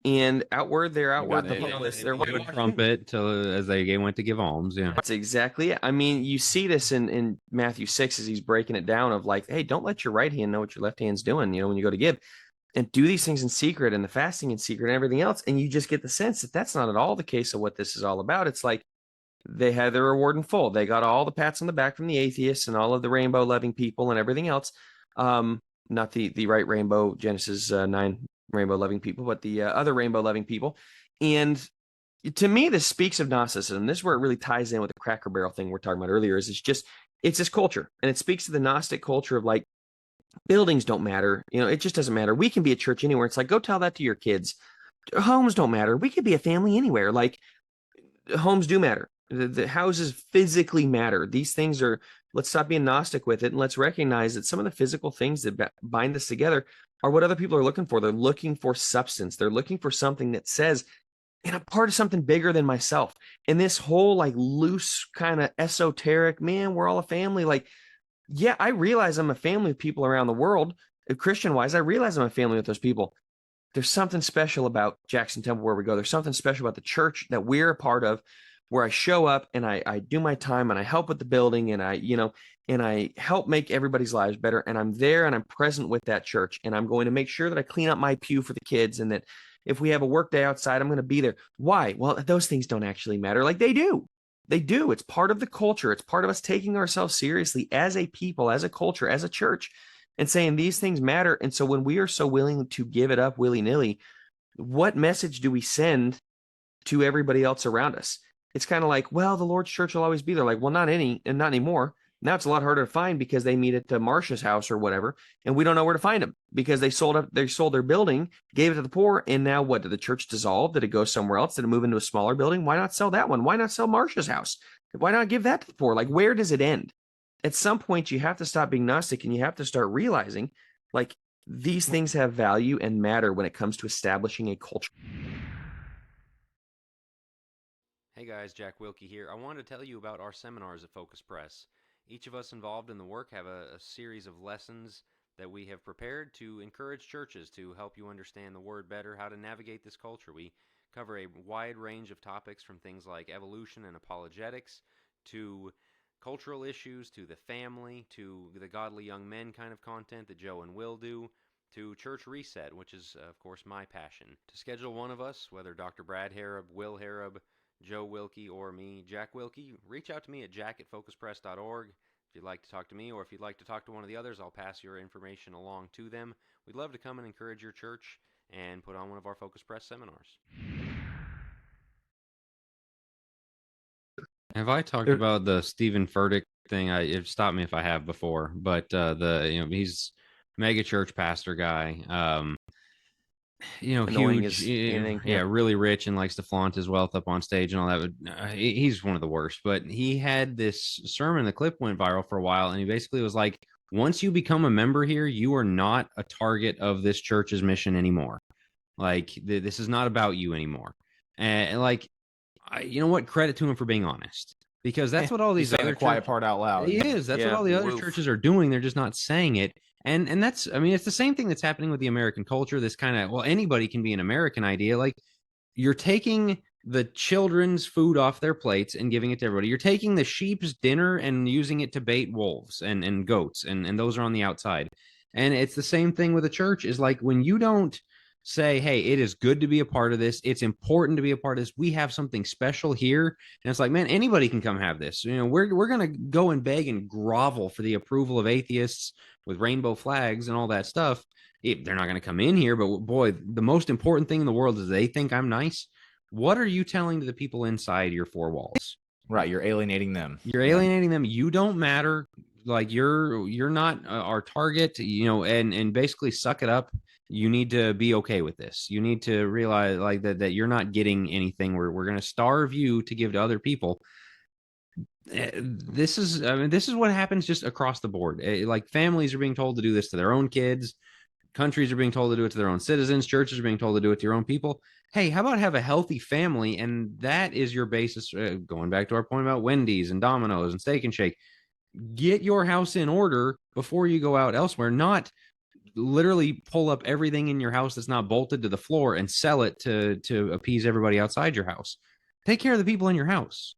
and they're outward. They're would trumpet till as they went to give alms. Yeah, that's exactly it. I mean, you see this in Matthew 6 as he's breaking it down of like, hey, don't let your right hand know what your left hand's doing. When you go to give, and do these things in secret, and the fasting in secret, and everything else. And you just get the sense that that's not at all the case of what this is all about. It's like they had their reward in full. They got all the pats on the back from the atheists and all of the rainbow loving people and everything else. Not the right rainbow Genesis 9. Rainbow loving people, but the other rainbow loving people. And to me, this speaks of Gnosticism. This is where it really ties in with the Cracker Barrel thing we're talking about earlier. It's this culture, and it speaks to the Gnostic culture of like, buildings don't matter. It just doesn't matter. We can be a church anywhere. It's like, go tell that to your kids. Homes don't matter. We could be a family anywhere. Like, homes do matter. The houses physically matter. These things are, let's stop being Gnostic with it, and let's recognize that some of the physical things that bind us together are what other people are looking for. They're looking for substance. They're looking for something that says, and I'm part of something bigger than myself. And this whole like loose kind of esoteric, man, we're all a family. Like, yeah, I realize I'm a family with people around the world. Christian wise, I realize I'm a family with those people. There's something special about Jackson Temple where we go. There's something special about the church that we're a part of, where I show up and I do my time and I help with the building and I help make everybody's lives better. And I'm there and I'm present with that church. And I'm going to make sure that I clean up my pew for the kids, and that if we have a work day outside, I'm going to be there. Why? Well, those things don't actually matter. Like they do. They do. It's part of the culture. It's part of us taking ourselves seriously as a people, as a culture, as a church, and saying these things matter. And so when we are so willing to give it up willy-nilly, what message do we send to everybody else around us? It's kind of like, well, the Lord's church will always be there. Like, well, not anymore. Now it's a lot harder to find because they meet at Marcia's house or whatever, and we don't know where to find them because they sold their building, gave it to the poor, and now what? Did the church dissolve? Did it go somewhere else? Did it move into a smaller building? Why not sell that one? Why not sell Marcia's house? Why not give that to the poor? Like, where does it end? At some point, you have to stop being Gnostic and you have to start realizing, like, these things have value and matter when it comes to establishing a culture. Hey guys, Jack Wilkie here. I wanted to tell you about our seminars at Focus Press. Each of us involved in the work have a series of lessons that we have prepared to encourage churches to help you understand the Word better, how to navigate this culture. We cover a wide range of topics, from things like evolution and apologetics to cultural issues, to the family, to the godly young men kind of content that Joe and Will do, to Church Reset, which is, of course, my passion. To schedule one of us, whether Dr. Brad Harrop, Will Harrop, Joe Wilkie, or me, Jack Wilkie, reach out to me at jack@focuspress.org if you'd like to talk to me, or if you'd like to talk to one of the others, I'll pass your information along to them. We'd love to come and encourage your church and put on one of our Focus Press seminars. Have I talked about the Stephen Furtick thing? Stop me if I have before, but he's mega church pastor guy. Annoying huge, as anything. yeah, really rich and likes to flaunt his wealth up on stage and all that. But he's one of the worst. But he had this sermon, the clip went viral for a while, and he basically was like, once you become a member here, you are not a target of this church's mission anymore. Like, this is not about you anymore. And like, you know what? Credit to him for being honest, because that's what all these other quiet part out loud. He is. That's what all the other churches are doing. They're just not saying it. And that's, I mean, it's the same thing that's happening with the American culture. This kind of, well, anybody can be an American idea. Like, you're taking the children's food off their plates and giving it to everybody. You're taking the sheep's dinner and using it to bait wolves and goats, and those are on the outside. And it's the same thing with the church, is like, when you don't say, hey, it is good to be a part of this, it's important to be a part of this, we have something special here, and it's like, man, anybody can come have this. We're gonna go and beg and grovel for the approval of atheists with rainbow flags and all that stuff. They're not going to come in here, but boy, the most important thing in the world is they think I'm nice. What are you telling to the people inside your four walls? Right, you're alienating them. You're alienating them. You don't matter. Like, you're not our target. And basically suck it up. You need to be okay with this. You need to realize, like, that you're not getting anything. We're going to starve you to give to other people. This is what happens just across the board. Like, families are being told to do this to their own kids. Countries are being told to do it to their own citizens. Churches are being told to do it to your own people. Hey, how about have a healthy family? And that is your basis. Going back to our point about Wendy's and Domino's and Steak and Shake, get your house in order before you go out elsewhere. Not literally pull up everything in your house that's not bolted to the floor and sell it to appease everybody outside your house. Take care of the people in your house.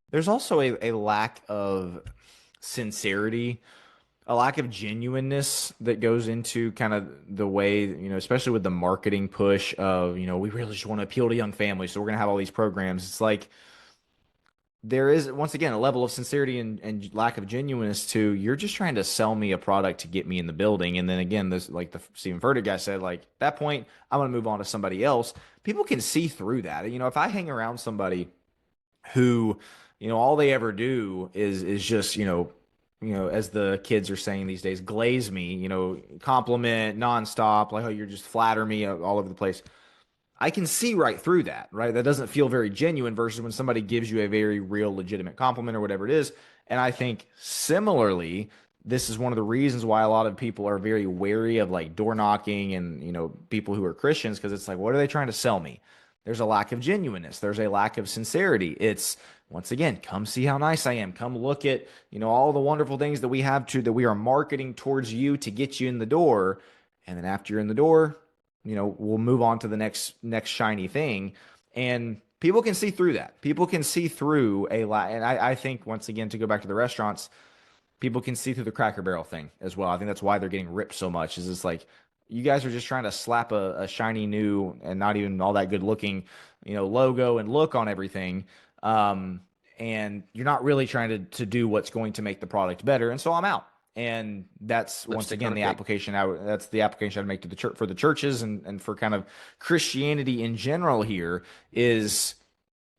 There's also a lack of sincerity, a lack of genuineness that goes into kind of the way, especially with the marketing push of, we really just want to appeal to young families, so we're going to have all these programs. It's like, there is, once again, a level of sincerity and lack of genuineness to, you're just trying to sell me a product to get me in the building. And then again, this, like the Stephen Furtick guy said, like, at that point, I'm going to move on to somebody else. People can see through that. If I hang around somebody who, all they ever do is just, as the kids are saying these days, glaze me, compliment nonstop, like, oh, you're just flatter me all over the place. I can see right through that, right? That doesn't feel very genuine versus when somebody gives you a very real, legitimate compliment or whatever it is. And I think similarly, this is one of the reasons why a lot of people are very wary of, like, door knocking and, people who are Christians, because it's like, what are they trying to sell me? There's a lack of genuineness. There's a lack of sincerity. It's, once again, come see how nice I am. Come look at, all the wonderful things that we have that we are marketing towards you to get you in the door. And then after you're in the door, we'll move on to the next shiny thing. And people can see through that. People can see through a lot. And I think, once again, to go back to the restaurants, people can see through the Cracker Barrel thing as well. I think that's why they're getting ripped so much. Is it's like, you guys are just trying to slap a shiny new and not even all that good looking, logo and look on everything. And you're not really trying to do what's going to make the product better. And so I'm out. And that's, once again, the application that's the application I'd make to the church, for the churches, and for kind of Christianity in general here, is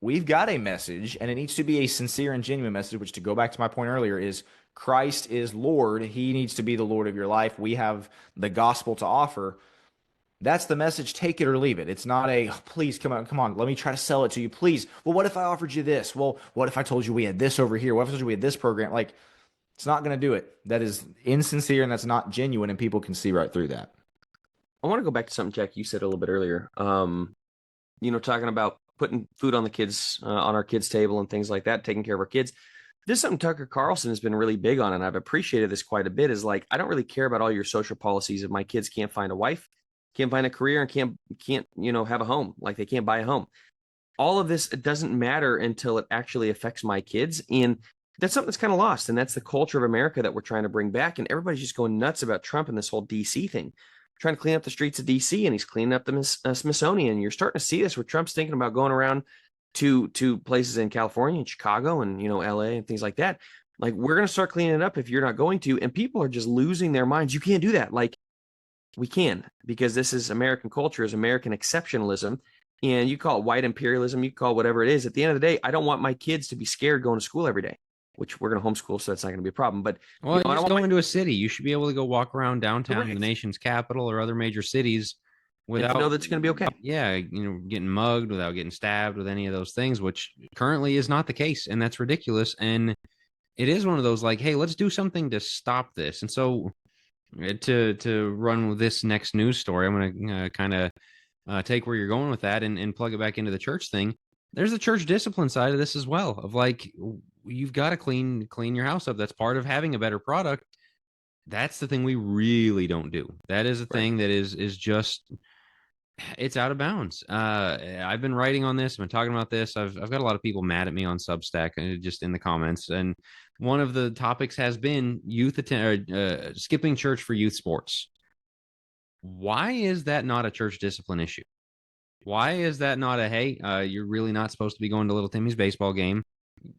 we've got a message, and it needs to be a sincere and genuine message, which, to go back to my point earlier, is Christ is Lord. He needs to be the Lord of your life. We have the gospel to offer. That's the message. Take it or leave it. It's not a, please come on, let me try to sell it to you, please. Well, what if I offered you this? Well, what if I told you we had this over here? What if I told you we had this program? Like, it's not going to do it. That is insincere, and that's not genuine, and people can see right through that. I want to go back to something, Jack, you said a little bit earlier. Talking about putting food on the kids, on our kids' table and things like that, taking care of our kids. This is something Tucker Carlson has been really big on, and I've appreciated this quite a bit, is like, I don't really care about all your social policies if my kids can't find a wife, can't find a career, and can't have a home. Like, they can't buy a home. All of this, it doesn't matter until it actually affects my kids. And that's something that's kind of lost. And that's the culture of America that we're trying to bring back. And everybody's just going nuts about Trump and this whole DC thing, trying to clean up the streets of DC, and he's cleaning up the Smithsonian. You're starting to see this where Trump's thinking about going around to places in California and Chicago and, LA and things like that. Like, we're going to start cleaning it up if you're not going to. And people are just losing their minds. You can't do that. Like, we can, because this is American culture, is American exceptionalism. And you call it white imperialism, you call it whatever it is. At the end of the day, I don't want my kids to be scared going to school every day, which we're going to homeschool, so that's not going to be a problem. But I don't go into a city. You should be able to go walk around downtown, the nation's capital, or other major cities without, know that's going to be okay. Yeah, getting mugged, without getting stabbed with any of those things, which currently is not the case, and that's ridiculous. And it is one of those, like, hey, let's do something to stop this. And so, to run with this next news story, I'm going to kind of take where you're going with that and plug it back into the church thing. There's the church discipline side of this as well, of like, you've got to clean your house up. That's part of having a better product. That's the thing we really don't do. That is a thing that is just, it's out of bounds. I've been writing on this. I've been talking about this. I've got a lot of people mad at me on Substack, just in the comments. And one of the topics has been skipping church for youth sports. Why is that not a church discipline issue? Why is that not a, hey, you're really not supposed to be going to little Timmy's baseball game.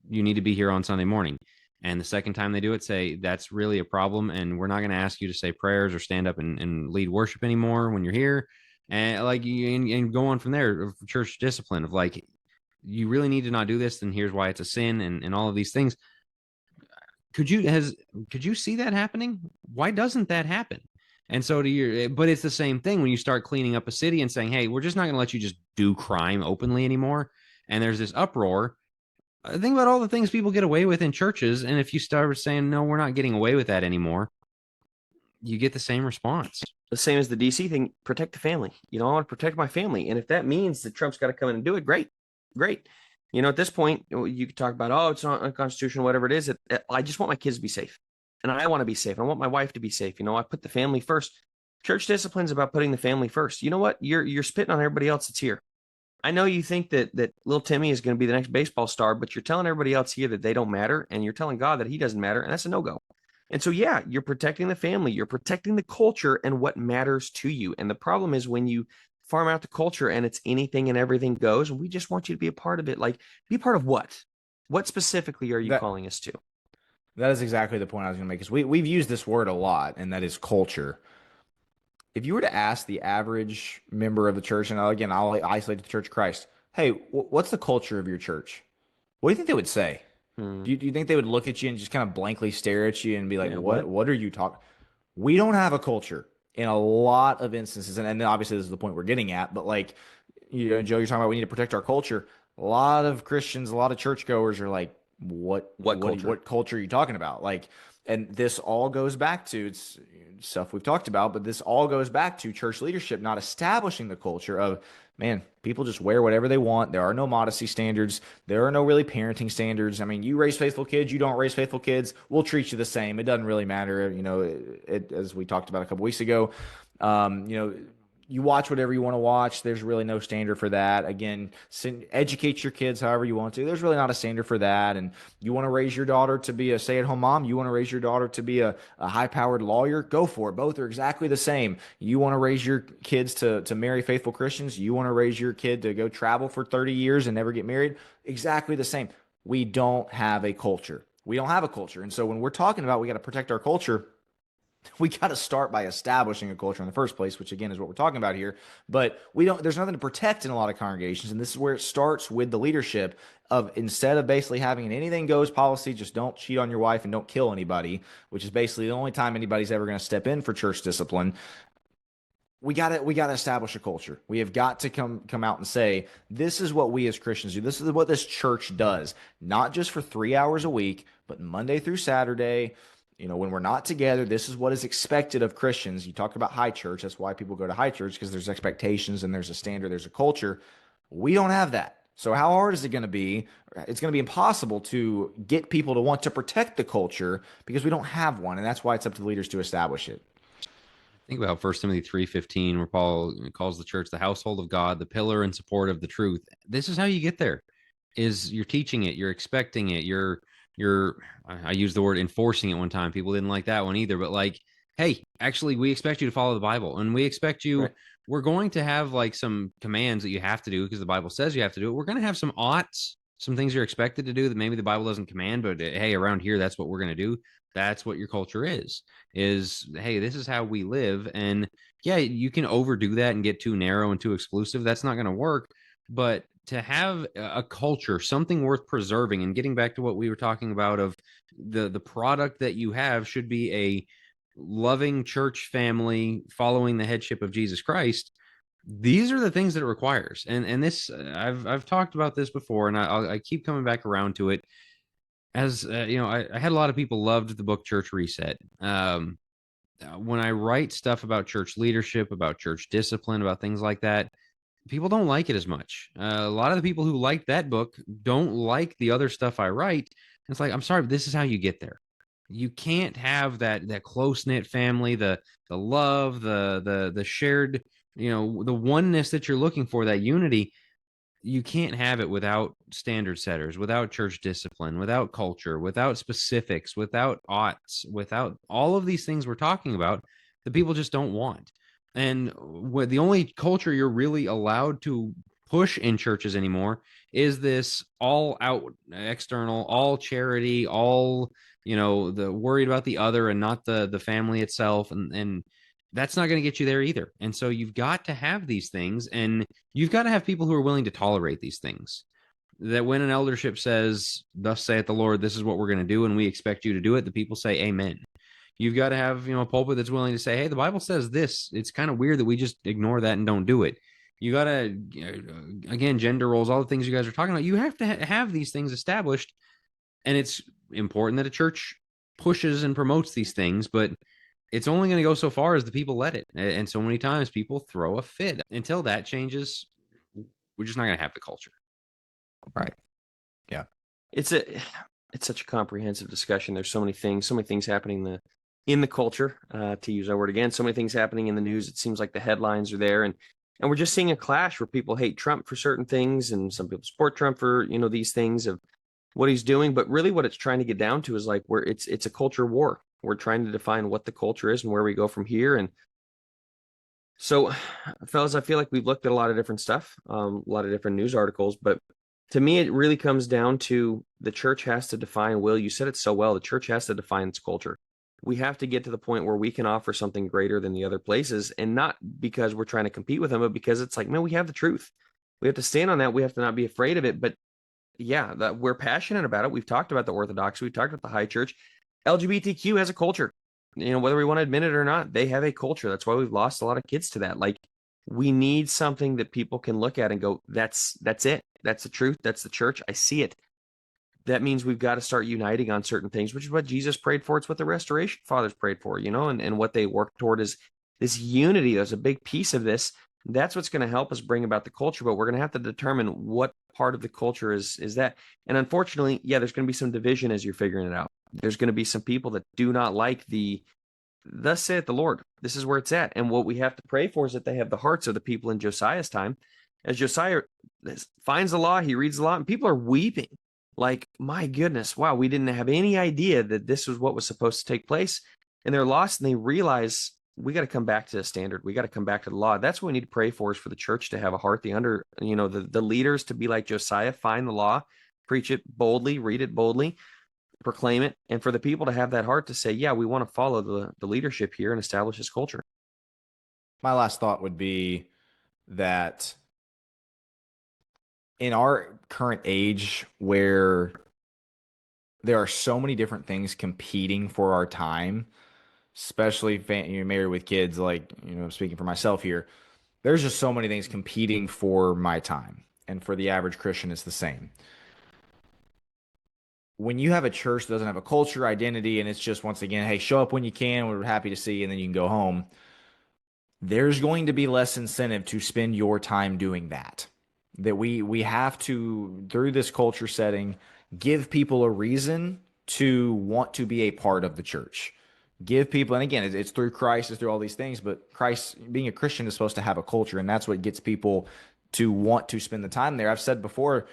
You need to be here on Sunday morning. And the second time they do it, say, that's really a problem, and we're not going to ask you to say prayers or stand up and lead worship anymore when you're here. And like, and go on from there. Church discipline of like, you really need to not do this, and here's why it's a sin, and all of these things. Could you see that happening? Why doesn't that happen? And so but it's the same thing when you start cleaning up a city and saying, hey, we're just not going to let you just do crime openly anymore. And there's this uproar. Think about all the things people get away with in churches. And if you start saying, no, we're not getting away with that anymore, you get the same response. The same as the DC thing, protect the family. I want to protect my family. And if that means that Trump's got to come in and do it, great. At this point, you could talk about, oh, it's not unconstitutional, whatever it is. I just want my kids to be safe. And I want to be safe. I want my wife to be safe. I put the family first. Church discipline is about putting the family first. You know what? You're spitting on everybody else that's here. I know you think that little Timmy is going to be the next baseball star, but you're telling everybody else here that they don't matter, and you're telling God that he doesn't matter, and that's a no-go. And so, yeah, you're protecting the family. You're protecting the culture and what matters to you. And the problem is when you farm out the culture and it's anything and everything goes, we just want you to be a part of it. Like, be a part of what? What specifically are you calling us to? That is exactly the point I was going to make. Is we've used this word a lot, and that is culture. If you were to ask the average member of the church, and again, I'll isolate the Church of Christ, hey, what's the culture of your church? What do you think they would say? Do you think they would look at you and just kind of blankly stare at you and be like, what are you talking? We don't have a culture in a lot of instances. And then obviously this is the point we're getting at, but like, Joe, you're talking about we need to protect our culture. A lot of Christians, a lot of churchgoers are like, what culture are you talking about? Like, and this all goes back to, it's stuff we've talked about, but this all goes back to church leadership not establishing the culture of, man, people just wear whatever they want. There are no modesty standards. There are no really parenting standards. I mean, you raise faithful kids, you don't raise faithful kids, we'll treat you the same. It doesn't really matter. As we talked about a couple weeks ago, you watch whatever you want to watch. There's really no standard for that. Again, educate your kids however you want to. There's really not a standard for that. And you want to raise your daughter to be a stay-at-home mom. You want to raise your daughter to be a high-powered lawyer. Go for it. Both are exactly the same. You want to raise your kids to marry faithful Christians. You want to raise your kid to go travel for 30 years and never get married. Exactly the same. We don't have a culture. We don't have a culture. And so when we're talking about we got to protect our culture, we got to start by establishing a culture in the first place, which again is what we're talking about here. But there's nothing to protect in a lot of congregations. And this is where it starts with the leadership of, instead of basically having an anything goes policy, just don't cheat on your wife and don't kill anybody, which is basically the only time anybody's ever going to step in for church discipline. We got to establish a culture. We have got to come out and say, this is what we as Christians do. This is what this church does, not just for 3 hours a week, but Monday through Saturday. When we're not together, this is what is expected of Christians. You talk about high church. That's why people go to high church, because there's expectations and there's a standard, there's a culture. We don't have that. So how hard is it going to be? It's going to be impossible to get people to want to protect the culture because we don't have one. And that's why it's up to the leaders to establish it. Think about 1 Timothy 3:15, where Paul calls the church the household of God, the pillar and support of the truth. This is how you get there, is you're teaching it, you're expecting it, I used the word enforcing it one time. People didn't like that one either, but like, hey, actually, we expect you to follow the Bible, and we expect you, right. We're going to have like some commands that you have to do because the Bible says you have to do it. We're going to have some oughts, some things you're expected to do that maybe the Bible doesn't command, but hey, around here, that's what we're going to do. That's what your culture is, hey, this is how we live. And yeah, you can overdo that and get too narrow and too exclusive. That's not going to work. But to have a culture, something worth preserving, and getting back to what we were talking about of the product that you have should be a loving church family following the headship of Jesus Christ. These are the things that it requires. And this, I've talked about this before, and I keep coming back around to it. As I had a lot of people loved the book Church Reset. When I write stuff about church leadership, about church discipline, about things like that, people don't like it as much. A lot of the people who like that book don't like the other stuff I write. It's like, I'm sorry, but this is how you get there. You can't have that close-knit family, the love, the shared, the oneness that you're looking for, that unity. You can't have it without standard setters, without church discipline, without culture, without specifics, without oughts, without all of these things we're talking about that people just don't want. And the only culture you're really allowed to push in churches anymore is this all out external, all charity, all, the worried about the other and not the family itself. And that's not going to get you there either. And so you've got to have these things, and you've got to have people who are willing to tolerate these things. That when an eldership says, "Thus saith the Lord, this is what we're going to do, and we expect you to do it," the people say, "Amen." You've got to have, a pulpit that's willing to say, "Hey, the Bible says this. It's kind of weird that we just ignore that and don't do it." You got to, again, gender roles, all the things you guys are talking about. You have to have these things established, and it's important that a church pushes and promotes these things, but it's only going to go so far as the people let it. And so many times people throw a fit. Until that changes, we're just not going to have the culture. Right. Yeah. It's such a comprehensive discussion. There's so many things happening in the culture, to use that word again, so many things happening in the news. It seems like the headlines are there, and we're just seeing a clash where people hate Trump for certain things, and some people support Trump for, these things of what he's doing. But really what it's trying to get down to is like where it's a culture war. We're trying to define what the culture is and where we go from here. And so, fellas, I feel like we've looked at a lot of different stuff, a lot of different news articles, but to me, it really comes down to the church has to define, Will, you said it so well, the church has to define its culture. We have to get to the point where we can offer something greater than the other places, and not because we're trying to compete with them, but because it's like, man, we have the truth. We have to stand on that. We have to not be afraid of it. But yeah, we're passionate about it. We've talked about the Orthodoxy. We've talked about the high church. LGBTQ has a culture, whether we want to admit it or not, they have a culture. That's why we've lost a lot of kids to that. Like, we need something that people can look at and go, that's it. That's the truth. That's the church. I see it. That means we've got to start uniting on certain things, which is what Jesus prayed for. It's what the Restoration Fathers prayed for, and what they work toward is this unity. There's a big piece of this. That's what's going to help us bring about the culture, but we're going to have to determine what part of the culture is that. And unfortunately, yeah, there's going to be some division as you're figuring it out. There's going to be some people that do not like the thus saith the Lord. This is where it's at. And what we have to pray for is that they have the hearts of the people in Josiah's time. As Josiah finds the law, he reads the law, and people are weeping. Like, my goodness, wow, we didn't have any idea that this was what was supposed to take place. And they're lost, and they realize we got to come back to the standard. We got to come back to the law. That's what we need to pray for, is for the church to have a heart, the leaders to be like Josiah, find the law, preach it boldly, read it boldly, proclaim it, and for the people to have that heart to say, yeah, we want to follow the leadership here and establish this culture. My last thought would be that in our current age, where there are so many different things competing for our time, especially you're married with kids, like, speaking for myself here, there's just so many things competing for my time. And for the average Christian, it's the same. When you have a church that doesn't have a culture, identity, and it's just, once again, hey, show up when you can, we're happy to see you, and then you can go home, there's going to be less incentive to spend your time doing that. That we have to, through this culture setting, give people a reason to want to be a part of the church. Give people, and again, it's through Christ, it's through all these things, but Christ, being a Christian, is supposed to have a culture, and that's what gets people to want to spend the time there. I've said before,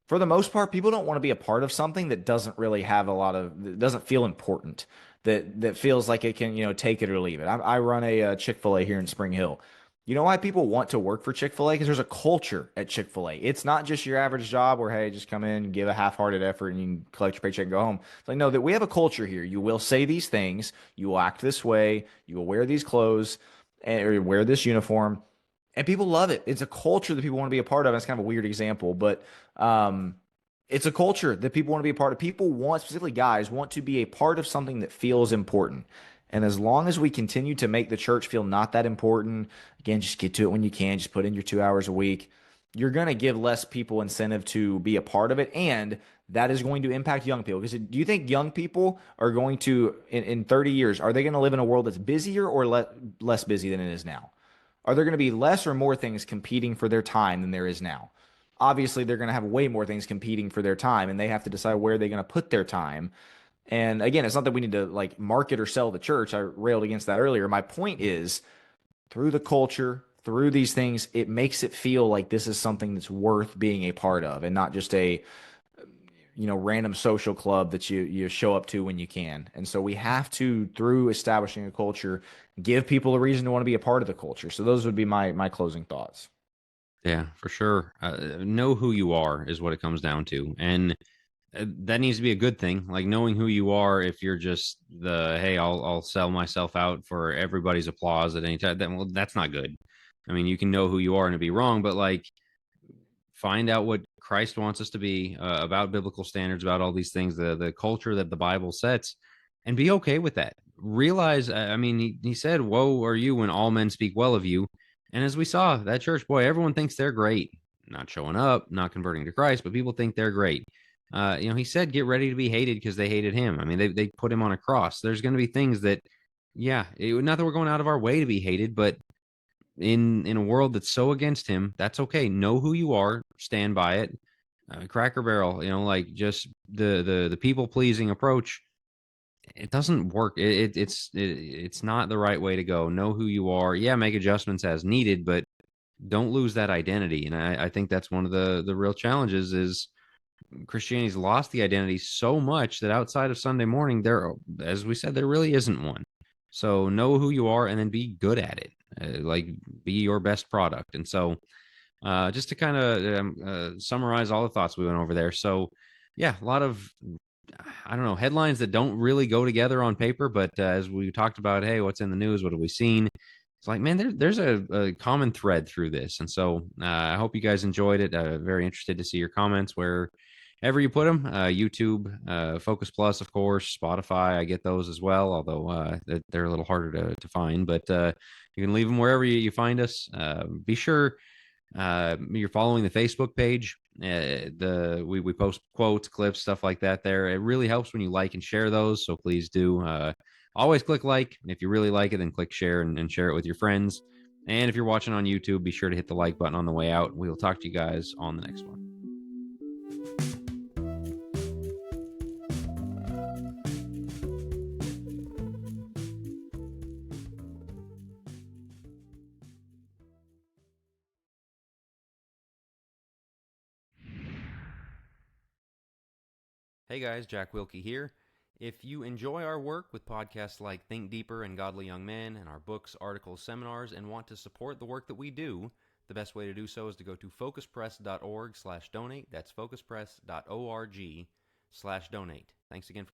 for the most part, people don't want to be a part of something that doesn't really have that doesn't feel important, that feels like it can, take it or leave it. I run a Chick-fil-A here in Spring Hill. You know why people want to work for Chick-fil-A? Because there's a culture at Chick-fil-A. It's not just your average job where, hey, just come in, give a half-hearted effort, and you can collect your paycheck and go home. It's like, no, that we have a culture here. You will say these things. You will act this way. You will wear these clothes or wear this uniform. And people love it. It's a culture that people want to be a part of. That's kind of a weird example, but it's a culture that people want to be a part of. People want, specifically guys, want to be a part of something that feels important. And as long as we continue to make the church feel not that important, again, just get to it when you can, just put in your 2 hours a week, you're going to give less people incentive to be a part of it. And that is going to impact young people. Because do you think young people are going to, in 30 years, are they going to live in a world that's busier or less busy than it is now? Are there going to be less or more things competing for their time than there is now? Obviously, they're going to have way more things competing for their time, and they have to decide where they're going to put their time. And again, it's not that we need to like market or sell the church. I railed against that earlier. My point is, through the culture, through these things, it makes it feel like this is something that's worth being a part of, and not just a random social club that you show up to when you can. And so we have to, through establishing a culture, give people a reason to want to be a part of the culture. So those would be my closing thoughts. Yeah, for sure. Know who you are is what it comes down to. And that needs to be a good thing. Like, knowing who you are, if you're just hey, I'll sell myself out for everybody's applause at any time, then, that's not good. I mean, you can know who you are and be wrong, but like, find out what Christ wants us to be, about biblical standards, about all these things, the culture that the Bible sets, and be okay with that. Realize, I mean, he said, "Woe are you when all men speak well of you." And as we saw, that church, boy, everyone thinks they're great, not showing up, not converting to Christ, but people think they're great. He said, "Get ready to be hated because they hated him." I mean, they put him on a cross. There's going to be things that, yeah, not that we're going out of our way to be hated, but in a world that's so against him, that's okay. Know who you are, stand by it. Cracker Barrel, like, just the people pleasing approach, it doesn't work. It's not the right way to go. Know who you are. Yeah, make adjustments as needed, but don't lose that identity. And I think that's one of the real challenges is Christianity's lost the identity so much that outside of Sunday morning, as we said, there really isn't one. So know who you are and then be good at it. Like, be your best product. And so just to kind of summarize all the thoughts we went over there. So yeah, a lot of, I don't know, headlines that don't really go together on paper, but as we talked about, hey, what's in the news? What have we seen? It's like, man, there's a common thread through this. And so I hope you guys enjoyed it. Very interested to see your comments wherever you put them. YouTube, Focus Plus, of course, Spotify. I get those as well, although they're a little harder to find. But you can leave them wherever you find us. Be sure you're following the Facebook page. We post quotes, clips, stuff like that there. It really helps when you like and share those. So please do. Always click like. If you really like it, then click share and share it with your friends. And if you're watching on YouTube, be sure to hit the like button on the way out. We'll talk to you guys on the next one. Hey guys, Jack Wilkie here. If you enjoy our work with podcasts like Think Deeper and Godly Young Men and our books, articles, seminars, and want to support the work that we do, the best way to do so is to go to focuspress.org/donate. That's focuspress.org/donate. Thanks again.